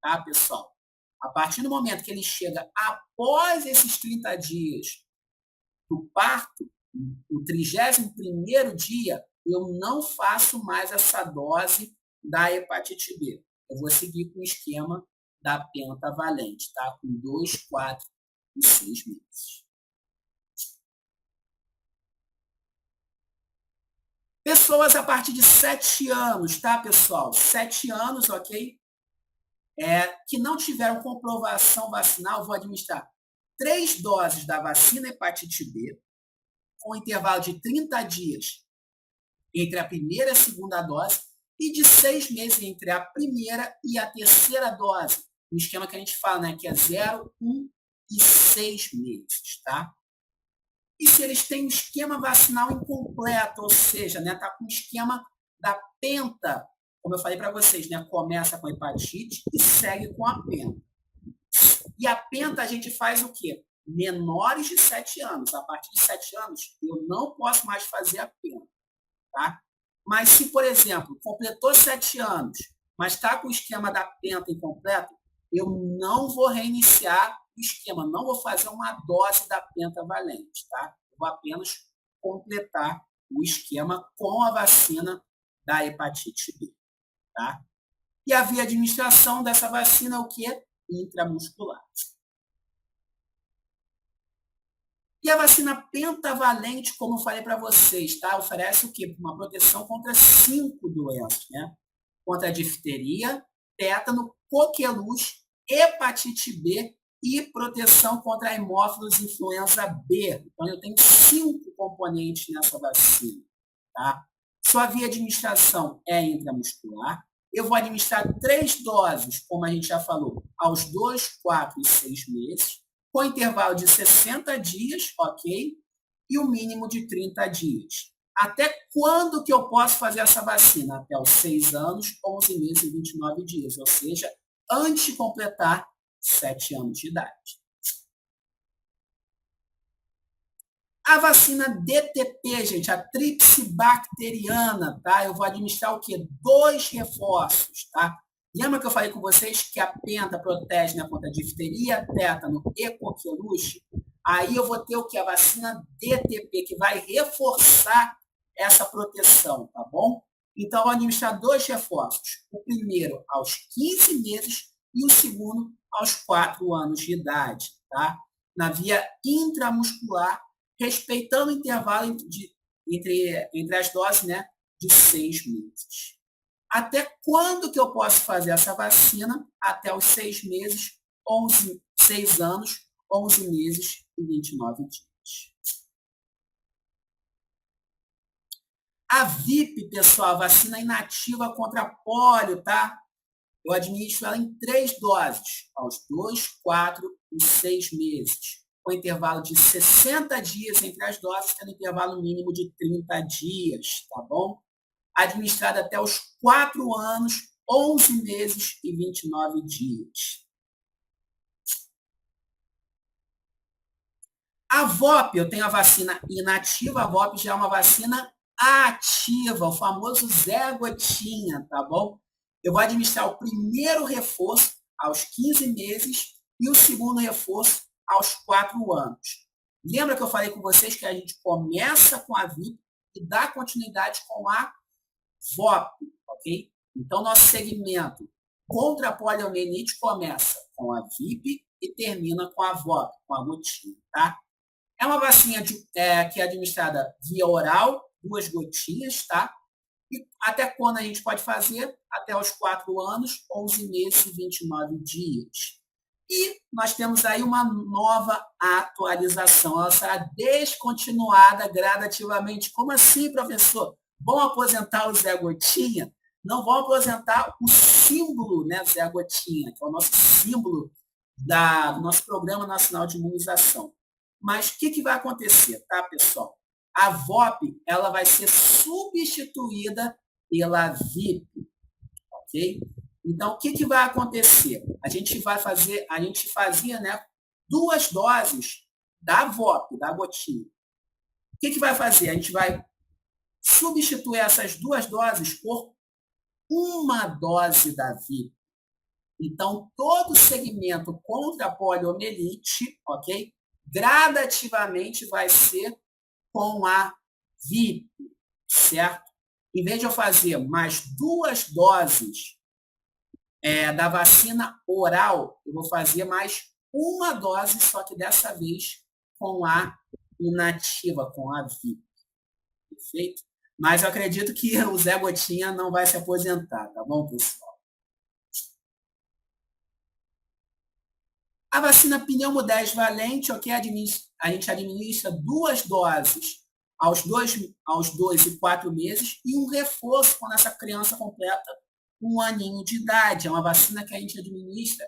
tá, pessoal? A partir do momento que ele chega após esses 30 dias do parto, no 31º dia, eu não faço mais essa dose da hepatite B. Eu vou seguir com o esquema da pentavalente, tá? Com 2, 4 e 6 meses. Pessoas a partir de 7 anos, tá, pessoal? 7 anos, ok? Que não tiveram comprovação vacinal, vou administrar 3 doses da vacina hepatite B, com intervalo de 30 dias entre a primeira e a segunda dose, e de 6 meses entre a primeira e a terceira dose, no esquema que a gente fala, né, que é 0, 1 e 6 meses, tá? E se eles têm um esquema vacinal incompleto, ou seja, né, tá com o esquema da penta, como eu falei para vocês, né, começa com a hepatite e segue com a penta. E a penta a gente faz o quê? Menores de 7 anos. A partir de 7 anos, eu não posso mais fazer a penta, tá? Mas se, por exemplo, completou 7 anos, mas está com o esquema da penta incompleto, eu não vou reiniciar o esquema, não vou fazer uma dose da pentavalente, tá? Eu vou apenas completar o esquema com a vacina da hepatite B, tá? E a via de administração dessa vacina é o quê? Intramuscular. E a vacina pentavalente, como eu falei para vocês, tá? Oferece o quê? Uma proteção contra 5 doenças, né? Contra a difteria, tétano, coqueluche, hepatite B e proteção contra a hemófilos influenza B. Então, eu tenho 5 componentes nessa vacina, tá? Sua via de administração é intramuscular. Eu vou administrar 3 doses, como a gente já falou, aos 2, 4 e 6 meses, com intervalo de 60 dias, ok? E o mínimo de 30 dias. Até quando que eu posso fazer essa vacina? Até os 6 anos, 11 meses e 29 dias, ou seja, antes de completar 7 anos de idade. A vacina DTP, gente, a tríplice bacteriana, tá? Eu vou administrar o quê? 2 reforços, tá? Lembra que eu falei com vocês que a penta protege, né, contra a difteria, tétano e coqueluche? Aí eu vou ter o quê? A vacina DTP, que vai reforçar essa proteção, tá bom? Então, eu vou administrar 2 reforços. O primeiro aos 15 meses e o segundo aos 4 anos de idade, tá? Na via intramuscular, respeitando o intervalo entre as doses, né, de 6 meses. Até quando que eu posso fazer essa vacina? Até os 6 meses, 6 anos, 11 meses e 29 dias. A VIP, pessoal, vacina inativa contra pólio, tá? Eu administro ela em 3 doses, aos 2, 4 e 6 meses, com intervalo de 60 dias entre as doses, tendo intervalo mínimo de 30 dias, tá bom? Administrada até os 4 anos, 11 meses e 29 dias. A VOP, eu tenho a vacina inativa, a VOP já é uma vacina ativa, o famoso Zé Gotinha, tá bom? Eu vou administrar o primeiro reforço aos 15 meses e o segundo reforço aos 4 anos. Lembra que eu falei com vocês que a gente começa com a VIP e dá continuidade com a VOP, ok? Então, nosso segmento contra a poliomielite começa com a VIP e termina com a VOP, com a gotinha, tá? É uma vacina que é administrada via oral, 2 gotinhas, tá? E até quando a gente pode fazer? Até os 4 anos, 11 meses e 29 dias. E nós temos aí uma nova atualização. Ela será descontinuada gradativamente. Como assim, professor? Vão aposentar o Zé Gotinha? Não vão aposentar o símbolo, né, Zé Gotinha, que é o nosso símbolo do nosso Programa Nacional de Imunização. Mas o que vai acontecer, tá, pessoal? A VOP ela vai ser substituída pela VIP, ok? Então, o que vai acontecer? A gente fazia, né, 2 doses da VOP, da gotinha. O que vai fazer? A gente vai substituir essas 2 doses por uma dose da VIP. Então, todo segmento contra a poliomielite, ok? Gradativamente vai ser com a VIP, certo? Em vez de eu fazer mais 2 doses da vacina oral, eu vou fazer mais uma dose, só que dessa vez com a inativa, com a VIP. Perfeito? Mas eu acredito que o Zé Gotinha não vai se aposentar, tá bom, pessoal? A vacina pneumo 10 valente, ok? A gente administra 2 doses aos 2 e 4 meses e um reforço quando essa criança completa 1 aninho de idade. É uma vacina que a gente administra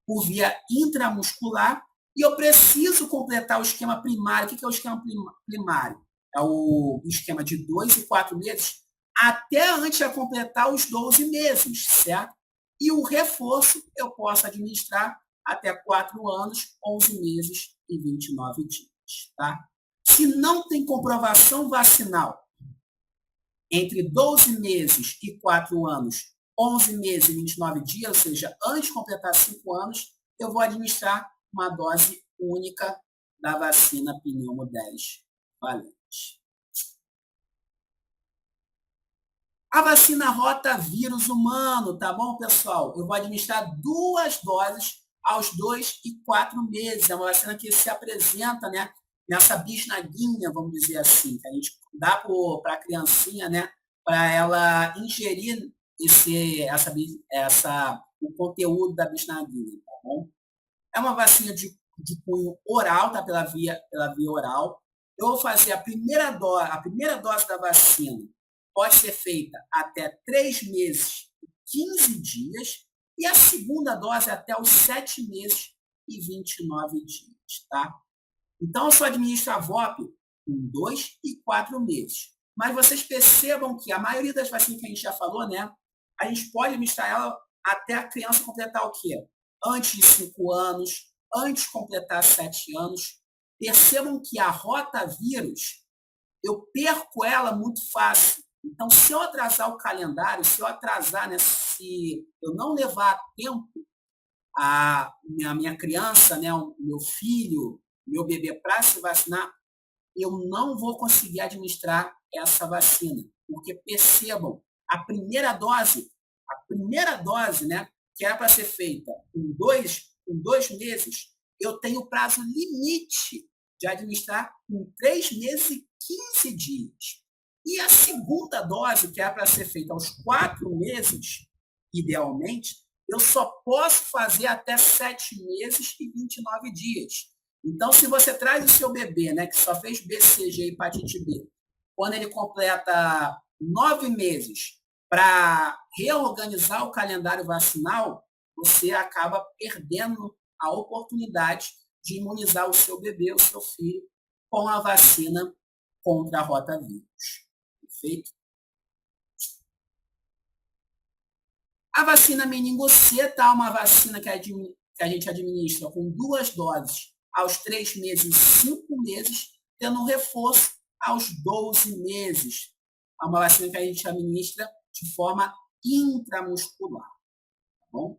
por via intramuscular e eu preciso completar o esquema primário. O que é o esquema primário? É o esquema de 2 e 4 meses até antes de completar os 12 meses, certo? E o reforço eu posso administrar até 4 anos, 11 meses e 29 dias, tá? Se não tem comprovação vacinal entre 12 meses e 4 anos, 11 meses e 29 dias, ou seja, antes de completar 5 anos, eu vou administrar uma dose única da vacina pneumo 10 valente. A vacina rotavírus humano, tá bom, pessoal? Eu vou administrar 2 doses aos 2 e 4 meses. É uma vacina que se apresenta, né, nessa bisnaguinha, vamos dizer assim, que a gente dá para a criancinha, né, para ela ingerir o conteúdo da bisnaguinha, tá bom? É uma vacina de cunho oral, tá, pela via oral. Eu vou fazer a primeira dose da vacina pode ser feita até 3 meses e 15 dias e a segunda dose até os 7 meses e 29 dias, tá? Então, eu só administro a VOP em 2 e 4 meses. Mas vocês percebam que a maioria das vacinas que a gente já falou, né? A gente pode administrar ela até a criança completar o quê? Antes de 5 anos, antes de completar 7 anos. Percebam que a rotavírus, eu perco ela muito fácil. Então, se eu atrasar o calendário, se eu atrasar, né, se eu não levar a tempo a minha criança, né, o meu filho, meu bebê para se vacinar, eu não vou conseguir administrar essa vacina. Porque percebam, a primeira dose, né, que era para ser feita em 2 meses, eu tenho prazo limite de administrar em 3 meses e 15 dias. E a segunda dose, que é para ser feita aos 4 meses, idealmente, eu só posso fazer até 7 meses e 29 dias. Então, se você traz o seu bebê, né, que só fez BCG e hepatite B, quando ele completa 9 meses para reorganizar o calendário vacinal, você acaba perdendo a oportunidade de imunizar o seu bebê, o seu filho, com a vacina contra a rotavírus. Perfeito? A vacina meningo-C tá uma vacina que a gente administra com 2 doses aos 3 meses e 5 meses, tendo um reforço aos 12 meses. É uma vacina que a gente administra de forma intramuscular. Tá bom?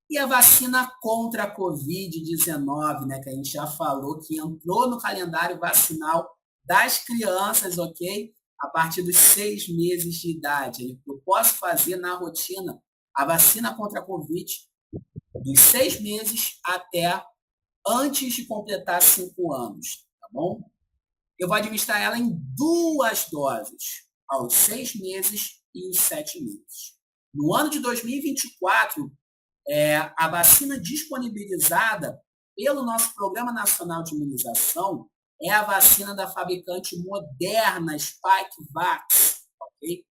E a vacina contra a Covid-19, né, que a gente já falou, que entrou no calendário vacinal das crianças, ok? A partir dos 6 meses de idade. Eu posso fazer na rotina a vacina contra a Covid dos 6 meses até antes de completar 5 anos, tá bom? Eu vou administrar ela em 2 doses, aos 6 meses e os 7 meses. No ano de 2024, a vacina disponibilizada pelo nosso Programa Nacional de Imunização é a vacina da fabricante Moderna, Spikevax, ok?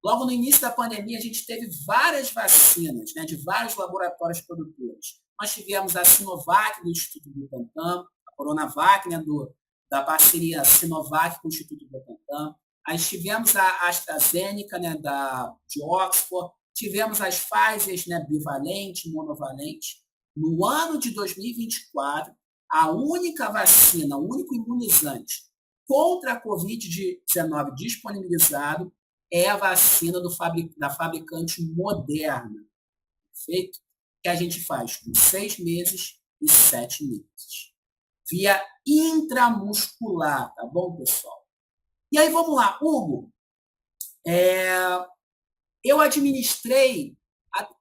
Logo no início da pandemia, a gente teve várias vacinas, né, de vários laboratórios produtores. Nós tivemos a Sinovac, do Instituto Butantan, a Coronavac, né, da parceria Sinovac com o Instituto Butantan. Aí tivemos a AstraZeneca, né, de Oxford. Tivemos as Pfizer, né, bivalente, monovalente. No ano de 2024, a única vacina, o único imunizante contra a Covid-19 disponibilizado é a vacina da fabricante Moderna, perfeito? Que a gente faz com 6 meses e 7 meses. Via intramuscular, tá bom, pessoal? E aí, vamos lá, Hugo. Eu administrei,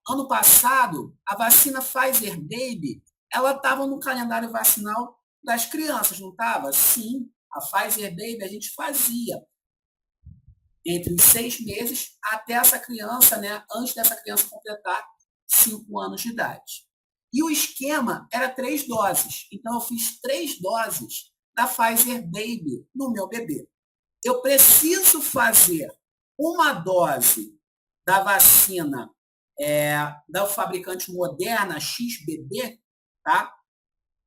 ano passado, a vacina Pfizer Baby, ela estava no calendário vacinal das crianças, não estava? Sim, a Pfizer Baby a gente fazia entre os 6 meses até essa criança, né, antes dessa criança completar 5 anos de idade. E o esquema era 3 doses. Então, eu fiz 3 doses da Pfizer Baby no meu bebê. Eu preciso fazer uma dose da vacina da fabricante Moderna XBB, tá?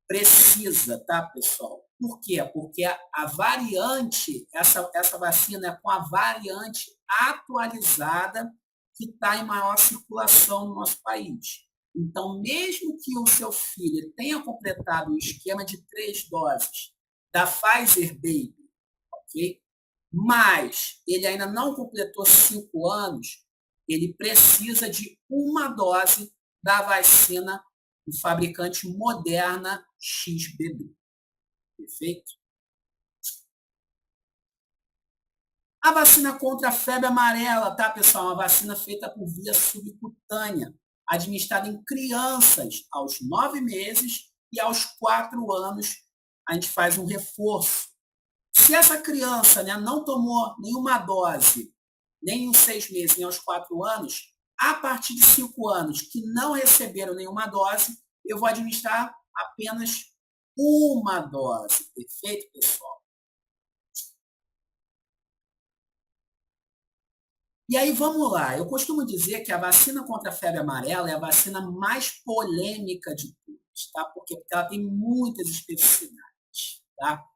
Precisa, tá, pessoal? Por quê? Porque a variante, essa vacina é com a variante atualizada que está em maior circulação no nosso país. Então, mesmo que o seu filho tenha completado o esquema de 3 doses da Pfizer Baby, ok? Mas ele ainda não completou 5 anos, ele precisa de uma dose da vacina do fabricante Moderna XBB. Perfeito? A vacina contra a febre amarela, tá, pessoal? Uma vacina feita por via subcutânea, administrada em crianças aos 9 meses e aos 4 anos, a gente faz um reforço. Se essa criança, né, não tomou nenhuma dose, nem em 6 meses, nem aos 4 anos, a partir de 5 anos que não receberam nenhuma dose, eu vou administrar apenas uma dose. Perfeito, pessoal? E aí, vamos lá. Eu costumo dizer que a vacina contra a febre amarela é a vacina mais polêmica de todas, tá? Porque ela tem muitas especificidades, tá?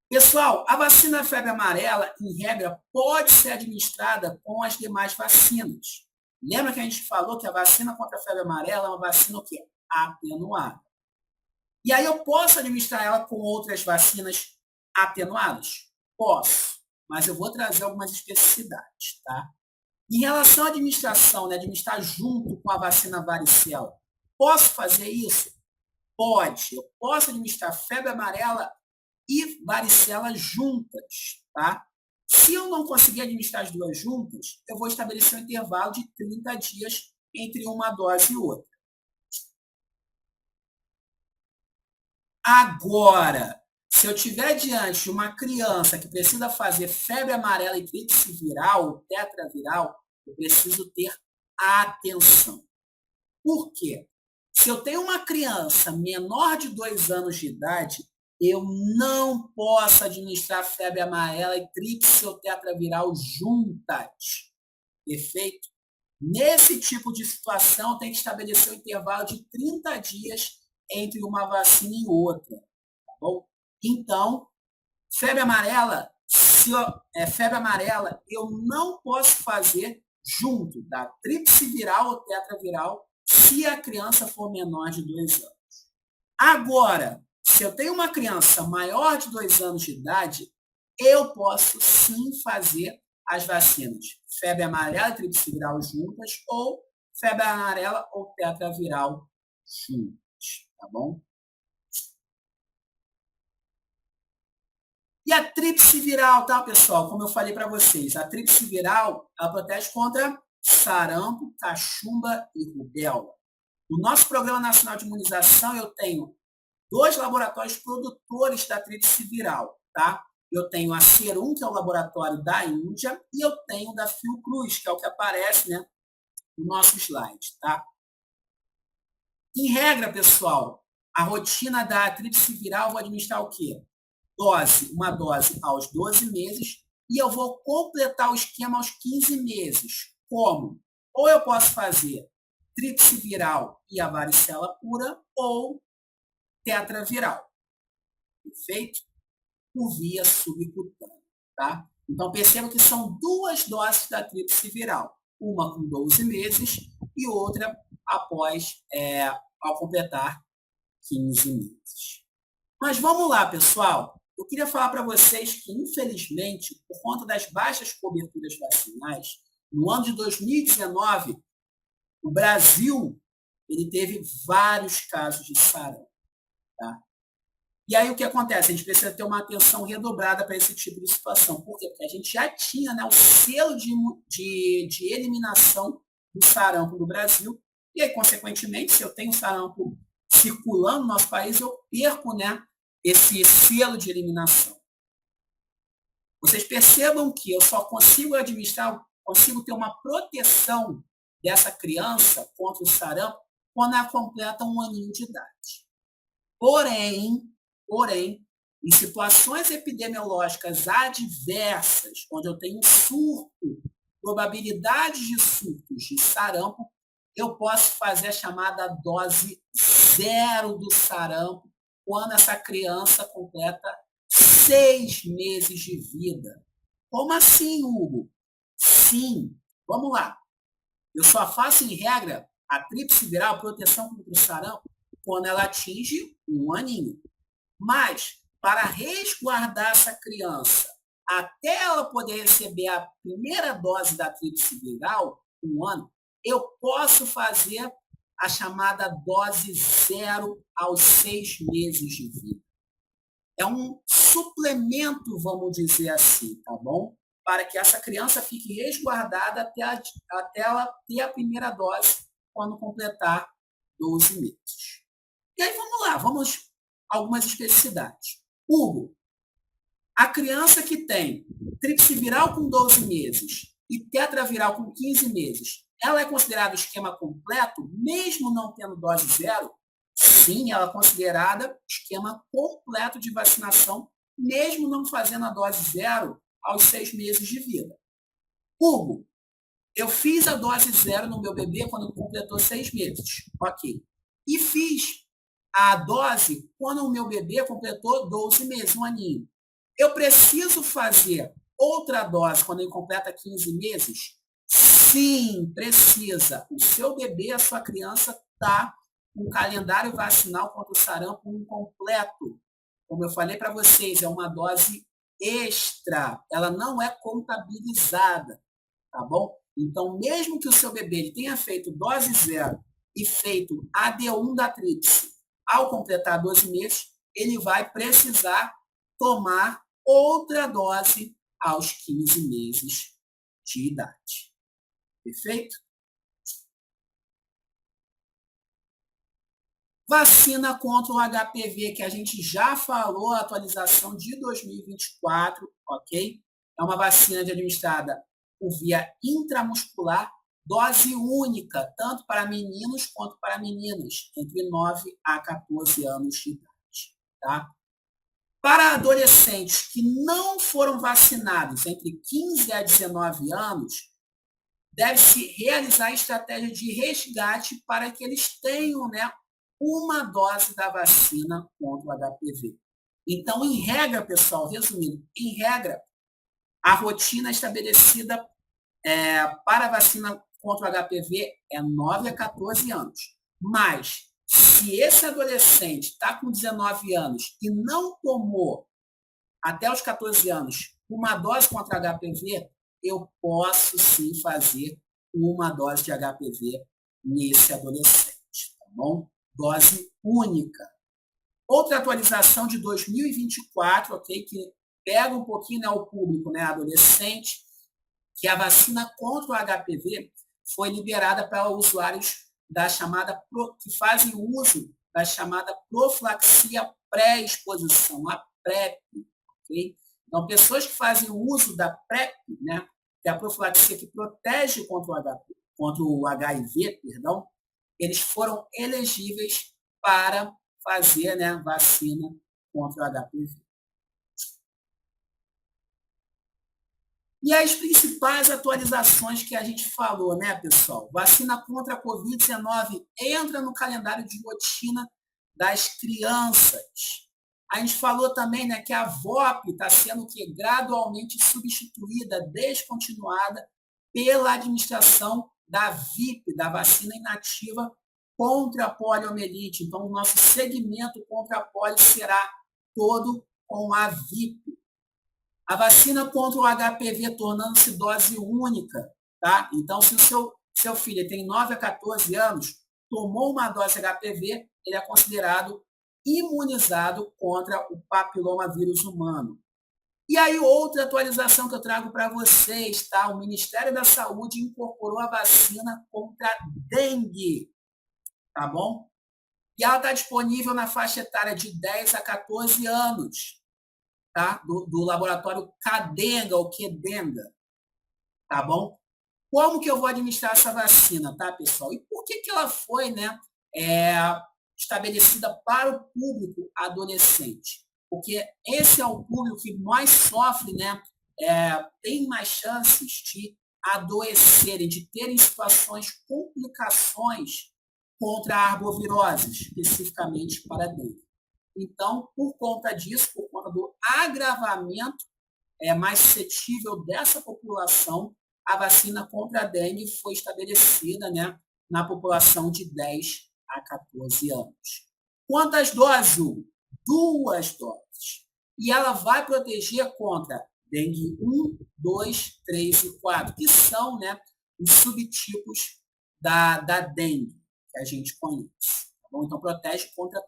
Pessoal, a vacina da febre amarela, em regra, pode ser administrada com as demais vacinas. Lembra que a gente falou que a vacina contra a febre amarela é uma vacina o quê? Atenuada. E aí eu posso administrar ela com outras vacinas atenuadas? Posso, mas eu vou trazer algumas especificidades, tá? Em relação à administração, né, administrar junto com a vacina varicela, posso fazer isso? Pode. Eu posso administrar febre amarela e varicela juntas, tá? Se eu não conseguir administrar as duas juntas, eu vou estabelecer um intervalo de 30 dias entre uma dose e outra. Agora, se eu tiver diante de uma criança que precisa fazer febre amarela e tríplice viral, ou tetraviral, eu preciso ter atenção. Por quê? Se eu tenho uma criança menor de 2 anos de idade, eu não posso administrar febre amarela e tríplice ou tetraviral juntas. Perfeito? Nesse tipo de situação, tem que estabelecer um intervalo de 30 dias entre uma vacina e outra. Tá bom? Então, febre amarela, Se é febre amarela, eu não posso fazer junto da tríplice viral ou tetraviral se a criança for menor de 2 anos. Agora, se eu tenho uma criança maior de 2 anos de idade, eu posso sim fazer as vacinas febre amarela e tríplice viral juntas ou febre amarela ou tetraviral juntas, tá bom? E a tríplice viral, tá, pessoal? Como eu falei para vocês, a tríplice viral, ela protege contra sarampo, cachumba e rubéola. No nosso Programa Nacional de Imunização, eu tenho 2 laboratórios produtores da tríplice viral, tá? Eu tenho a Serum, que é o laboratório da Índia, e eu tenho da Fiocruz, que é o que aparece, né, no nosso slide, tá? Em regra, pessoal, a rotina da tríplice viral, eu vou administrar o quê? Uma dose aos 12 meses, e eu vou completar o esquema aos 15 meses. Como? Ou eu posso fazer tríplice viral e a varicela pura, ou tetraviral. Perfeito? Por via subcutânea, tá? Então, perceba que são 2 doses da tríplice viral. Uma com 12 meses e outra após, ao completar 15 meses. Mas vamos lá, pessoal. Eu queria falar para vocês que, infelizmente, por conta das baixas coberturas vacinais, no ano de 2019, o Brasil ele teve vários casos de sarampo. Tá? E aí o que acontece? A gente precisa ter uma atenção redobrada para esse tipo de situação. Por quê? Porque a gente já tinha, né, o selo de eliminação do sarampo no Brasil. E aí, consequentemente, se eu tenho sarampo circulando no nosso país, eu perco, né, esse selo de eliminação. Vocês percebam que eu só consigo administrar, consigo ter uma proteção dessa criança contra o sarampo quando ela completa 1 aninho de idade. Porém, em situações epidemiológicas adversas, onde eu tenho surto, probabilidades de surtos de sarampo, eu posso fazer a chamada dose 0 do sarampo quando essa criança completa 6 meses de vida. Como assim, Hugo? Sim, vamos lá. Eu só faço, em regra, a tríplice viral, proteção contra o sarampo, quando ela atinge 1 aninho. Mas, para resguardar essa criança até ela poder receber a primeira dose da tríplice viral, 1 ano, eu posso fazer a chamada dose 0 aos 6 meses de vida. É um suplemento, vamos dizer assim, tá bom? Para que essa criança fique resguardada até ela ter a primeira dose quando completar 12 meses. E aí vamos lá, vamos a algumas especificidades. Hugo, a criança que tem tríplice viral com 12 meses e tetraviral com 15 meses, ela é considerada esquema completo, mesmo não tendo dose 0? Sim, ela é considerada esquema completo de vacinação, mesmo não fazendo a dose 0 aos 6 meses de vida. Hugo, eu fiz a dose 0 no meu bebê quando ele completou 6 meses. Ok. E fiz a dose quando o meu bebê completou 12 meses, 1 aninho. Eu preciso fazer outra dose quando ele completa 15 meses? Sim, precisa. O seu bebê, a sua criança, está com um calendário vacinal contra o sarampo incompleto. Como eu falei para vocês, é uma dose extra. Ela não é contabilizada, tá bom? Então, mesmo que o seu bebê tenha feito dose 0 e feito AD1 da tríplice, ao completar 12 meses, ele vai precisar tomar outra dose aos 15 meses de idade. Perfeito? Vacina contra o HPV, que a gente já falou, a atualização de 2024, ok? É uma vacina administrada por via intramuscular, dose única, tanto para meninos quanto para meninas, entre 9 a 14 anos de idade, tá? Para adolescentes que não foram vacinados entre 15 a 19 anos, deve-se realizar a estratégia de resgate para que eles tenham, né, uma dose da vacina contra o HPV. Então, em regra, pessoal, resumindo, em regra, A rotina estabelecida para a vacina contra o HPV é 9 a 14 anos. Mas, se esse adolescente está com 19 anos e não tomou até os 14 anos uma dose contra HPV, eu posso sim fazer uma dose de HPV nesse adolescente, tá bom? Dose única. Outra atualização de 2024, ok? Que pega um pouquinho, né, o público, né, adolescente, que a vacina contra o HPV foi liberada para usuários da chamada, que fazem uso da chamada profilaxia pré-exposição, a PrEP, ok? Então, pessoas que fazem uso da PrEP, né, que é a profilaxia que protege contra o HIV, perdão, eles foram elegíveis para fazer, né, vacina contra o HPV. E as principais atualizações que a gente falou, né, pessoal? Vacina contra a Covid-19 entra no calendário de rotina das crianças. A gente falou também, né, que a VOP está sendo gradualmente substituída, descontinuada pela administração da VIP, da vacina inativa contra a poliomielite. Então, o nosso segmento contra a polio será todo com a VIP. A vacina contra o HPV tornando-se dose única, tá? Então, se o seu filho tem 9 a 14 anos, tomou uma dose HPV, ele é considerado imunizado contra o papilomavírus humano. E aí, outra atualização que eu trago para vocês, tá? O Ministério da Saúde incorporou a vacina contra dengue, tá bom? E ela está disponível na faixa etária de 10 a 14 anos. Tá? Do laboratório Cadenga, ou Quedenga, tá bom? Como que eu vou administrar essa vacina, tá, pessoal? E por que ela foi, né, estabelecida para o público adolescente? Porque esse é o público que mais sofre, né, tem mais chances de adoecerem, de terem situações, complicações contra a arbovirose, especificamente para dengue. Então, por conta disso, por conta do agravamento mais suscetível dessa população, a vacina contra a dengue foi estabelecida, né, na população de 10 a 14 anos. Quantas doses? 2 doses. E ela vai proteger contra dengue 1, 2, 3 e 4, que são, né, os subtipos da dengue que a gente conhece. Tá bom? Então, protege contra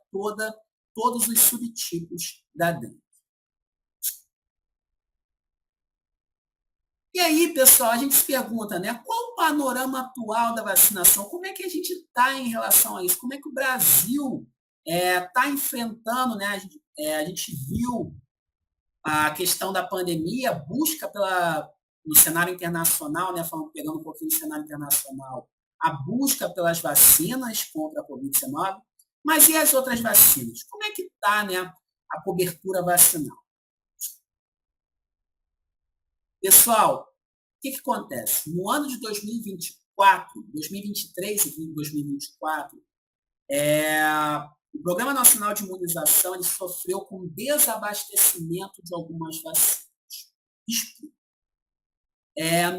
todos os subtipos da dengue. E aí, pessoal, a gente se pergunta, né, qual o panorama atual da vacinação? Como é que a gente está em relação a isso? Como é que o Brasil está enfrentando, né? A gente viu a questão da pandemia, busca no cenário internacional, né, pegando um pouquinho do cenário internacional, a busca pelas vacinas contra a Covid-19. Mas e as outras vacinas? Como é que está, né, a cobertura vacinal? Pessoal, o que acontece? No ano de 2024, 2023 e 2024, o Programa Nacional de Imunização ele sofreu com desabastecimento de algumas vacinas. Explico.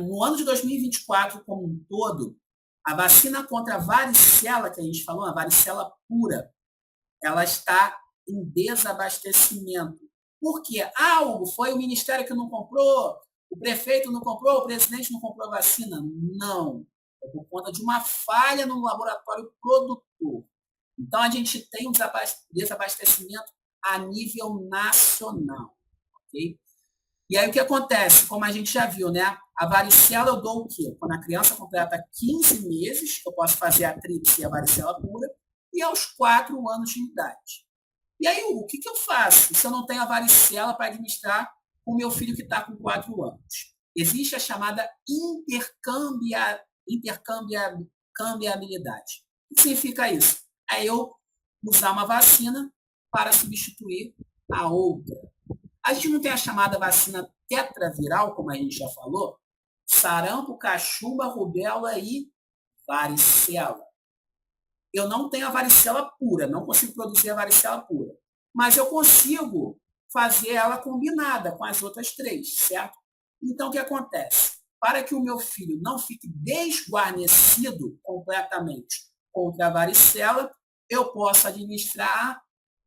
No ano de 2024, como um todo, a vacina contra a varicela, que a gente falou, a varicela pura, ela está em desabastecimento. Por quê? Hugo, foi o Ministério que não comprou, o prefeito não comprou, o presidente não comprou a vacina? Não. É por conta de uma falha no laboratório produtor. Então, a gente tem um desabastecimento a nível nacional. Ok? E aí, o que acontece? Como a gente já viu, né? A varicela eu dou o quê? Quando a criança completa 15 meses, eu posso fazer a tríplice e a varicela pura, e aos 4 anos de idade. E aí, o que eu faço se eu não tenho a varicela para administrar o meu filho que está com 4 anos? Existe a chamada intercambiabilidade. O que significa isso? É eu usar uma vacina para substituir a outra. A gente não tem a chamada vacina tetraviral, como a gente já falou, sarampo, cachumba, rubéola e varicela. Eu não tenho a varicela pura, não consigo produzir a varicela pura, mas eu consigo fazer ela combinada com as outras 3, certo? Então, o que acontece? Para que o meu filho não fique desguarnecido completamente contra a varicela, eu posso administrar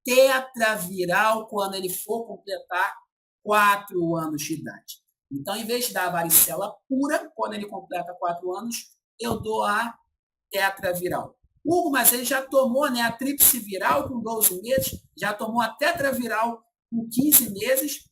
tetraviral quando ele for completar 4 anos de idade. Então, em vez de dar a varicela pura, quando ele completa 4 anos, eu dou a tetraviral. Hugo, mas ele já tomou, né, a tríplice viral com 12 meses, já tomou a tetraviral com 15 meses,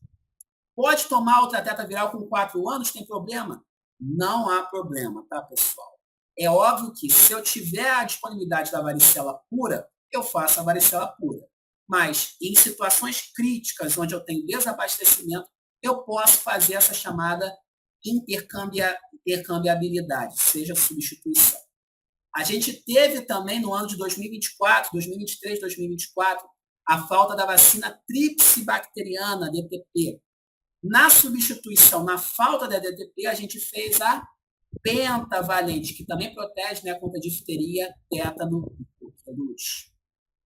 pode tomar outra tetraviral com 4 anos, tem problema? Não há problema, tá, pessoal? É óbvio que se eu tiver a disponibilidade da varicela pura, eu faço a varicela pura. Mas em situações críticas, onde eu tenho desabastecimento, eu posso fazer essa chamada intercambiabilidade, seja substituição. A gente teve também no ano de 2024, 2023, 2024, a falta da vacina tríplice bacteriana, DTP. Na substituição, na falta da DTP, a gente fez a pentavalente, que também protege, né, contra difteria, tétano e coqueluche.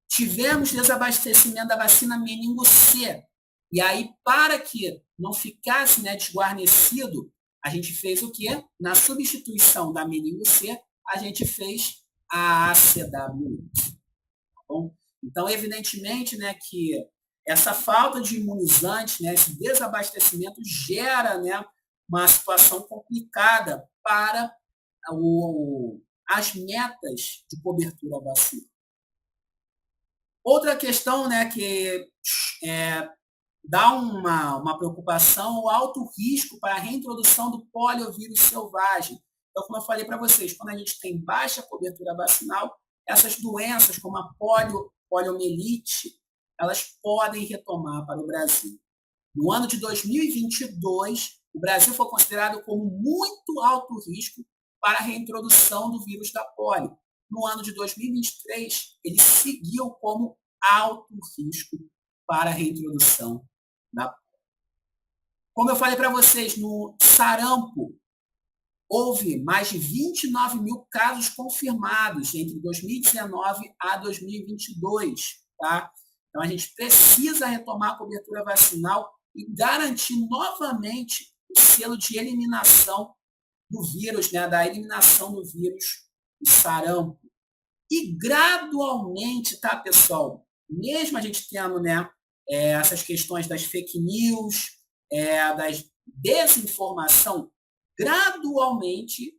Tivemos desabastecimento da vacina meningo C. E aí, para que não ficasse, né, desguarnecido, a gente fez o quê? Na substituição da meningo C, a gente fez a ACW. Tá bom? Então, evidentemente, né, que essa falta de imunizante, né, esse desabastecimento gera, né, uma situação complicada para as metas de cobertura vacinal. Outra questão, né, que dá uma preocupação, o alto risco para a reintrodução do poliovírus selvagem. Então, como eu falei para vocês, quando a gente tem baixa cobertura vacinal, essas doenças, como a poliomielite, elas podem retomar para o Brasil. No ano de 2022, o Brasil foi considerado como muito alto risco para a reintrodução do vírus da polio. No ano de 2023, ele seguiu como alto risco para a reintrodução da polio. Como eu falei para vocês, no sarampo, houve mais de 29 mil casos confirmados entre 2019 a 2022. Tá? Então, a gente precisa retomar a cobertura vacinal e garantir novamente o selo de eliminação do vírus, né? Da eliminação do vírus do sarampo. E gradualmente, tá, pessoal? Mesmo a gente tendo, né, essas questões das fake news, da desinformação, gradualmente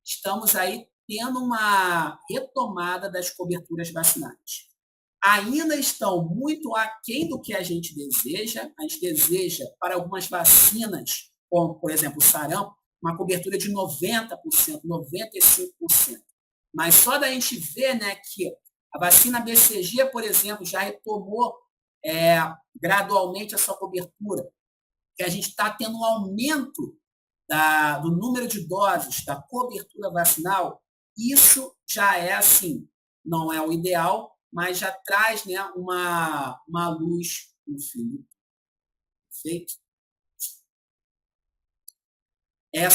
estamos aí tendo uma retomada das coberturas vacinais. Ainda estão muito aquém do que a gente deseja. A gente deseja, para algumas vacinas, como, por exemplo, o sarampo, uma cobertura de 90%, 95%. Mas só da gente ver, né, que a vacina BCG, por exemplo, já retomou gradualmente a sua cobertura, que a gente está tendo um aumento do número de doses da cobertura vacinal, isso já é assim, não é o ideal, mas já traz, né, uma luz no fim. Perfeito?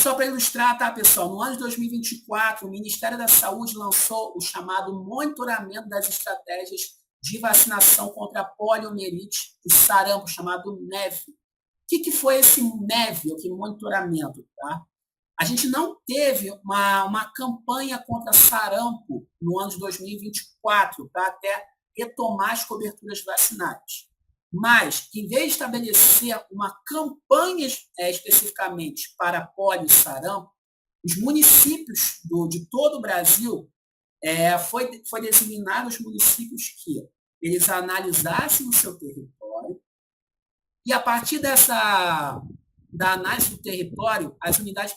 Só para ilustrar, tá, pessoal? No ano de 2024, o Ministério da Saúde lançou o chamado monitoramento das estratégias de vacinação contra a poliomielite e sarampo, chamado MEV. O que foi esse MEV, esse monitoramento? Tá? A gente não teve uma campanha contra sarampo no ano de 2024 para até retomar as coberturas vacinais. Mas, em vez de estabelecer uma campanha especificamente para polio e sarampo, os municípios de todo o Brasil foi designado os municípios que eles analisassem o seu território e, a partir da análise do território, as unidades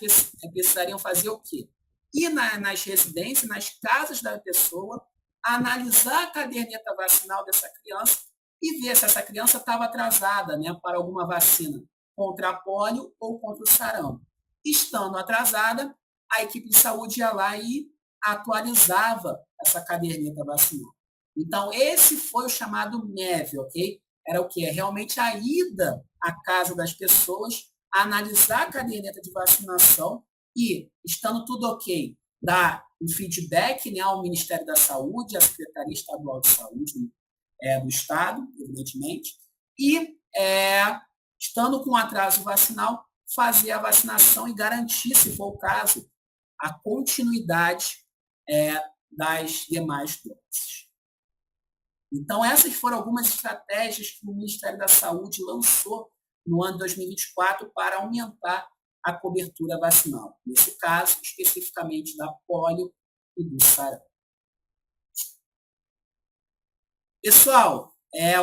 precisariam fazer o quê? Ir nas residências, nas casas da pessoa, analisar a caderneta vacinal dessa criança e ver se essa criança estava atrasada, né, para alguma vacina contra a polio ou contra o sarampo. Estando atrasada, a equipe de saúde ia lá e atualizava essa caderneta vacinal. Então, esse foi o chamado MEV, ok? Era o quê? Realmente a ida à casa das pessoas, analisar a caderneta de vacinação e, estando tudo ok, dar um feedback, né, ao Ministério da Saúde, à Secretaria Estadual de Saúde do Estado, evidentemente, e, estando com atraso vacinal, fazer a vacinação e garantir, se for o caso, a continuidade das demais doses. Então, essas foram algumas estratégias que o Ministério da Saúde lançou no ano de 2024 para aumentar a cobertura vacinal. Nesse caso, especificamente da polio e do sarampo. Pessoal,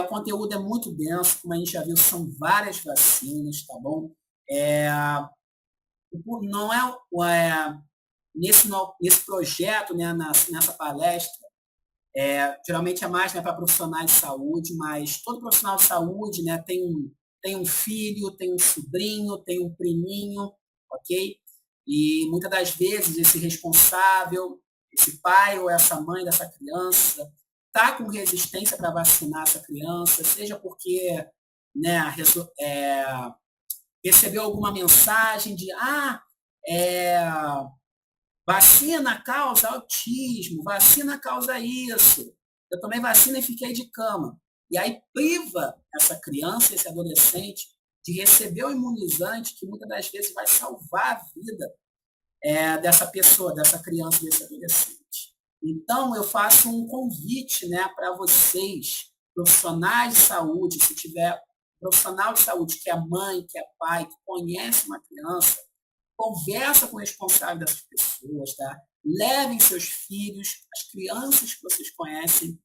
o conteúdo é muito denso, como a gente já viu, são várias vacinas, tá bom? Não nesse projeto, né, nessa palestra, geralmente é mais para profissionais de saúde, mas todo profissional de saúde, né, tem um filho, tem um sobrinho, tem um priminho, ok? E muitas das vezes esse responsável, esse pai ou essa mãe dessa criança, está com resistência para vacinar essa criança, seja porque, né, recebeu alguma mensagem de vacina causa autismo, vacina causa isso, eu tomei vacina e fiquei de cama. E aí priva essa criança, esse adolescente, de receber o imunizante que muitas das vezes vai salvar a vida dessa pessoa, dessa criança, desse adolescente. Então, eu faço um convite, né, para vocês, profissionais de saúde, se tiver profissional de saúde que é mãe, que é pai, que conhece uma criança, conversa com o responsável dessas pessoas, tá? Levem seus filhos, as crianças que vocês conhecem,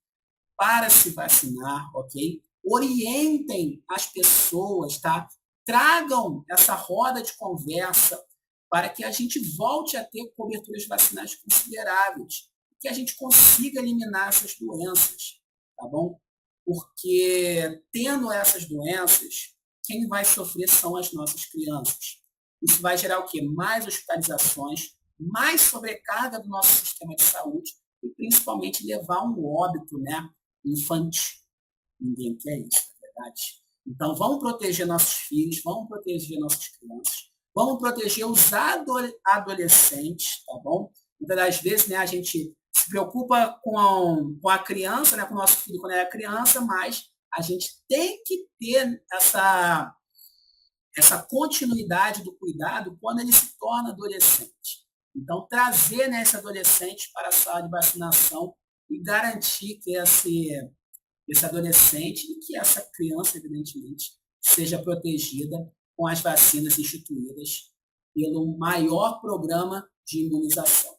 para se vacinar, ok? Orientem as pessoas, tá? Tragam essa roda de conversa para que a gente volte a ter coberturas vacinais consideráveis, que a gente consiga eliminar essas doenças, tá bom? Porque tendo essas doenças, quem vai sofrer são as nossas crianças. Isso vai gerar o quê? Mais hospitalizações, mais sobrecarga do nosso sistema de saúde e principalmente levar um óbito, né, infantil. Ninguém quer isso, na verdade. Então, vamos proteger nossos filhos, vamos proteger nossas crianças, vamos proteger os adolescentes, tá bom? Muitas das vezes, né, a gente se preocupa com a criança, né, com o nosso filho quando é criança, mas a gente tem que ter essa continuidade do cuidado quando ele se torna adolescente. Então, trazer, né, esse adolescente para a sala de vacinação e garantir que esse adolescente e que essa criança, evidentemente, seja protegida com as vacinas instituídas pelo maior programa de imunização.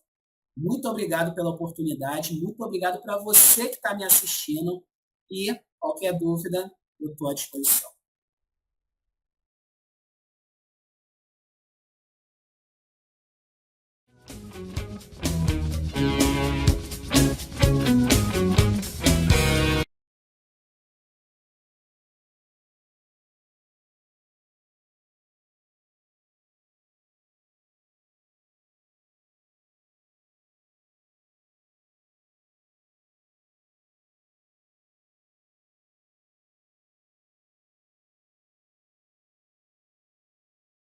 Muito obrigado pela oportunidade, muito obrigado para você que está me assistindo e qualquer dúvida, eu estou à disposição.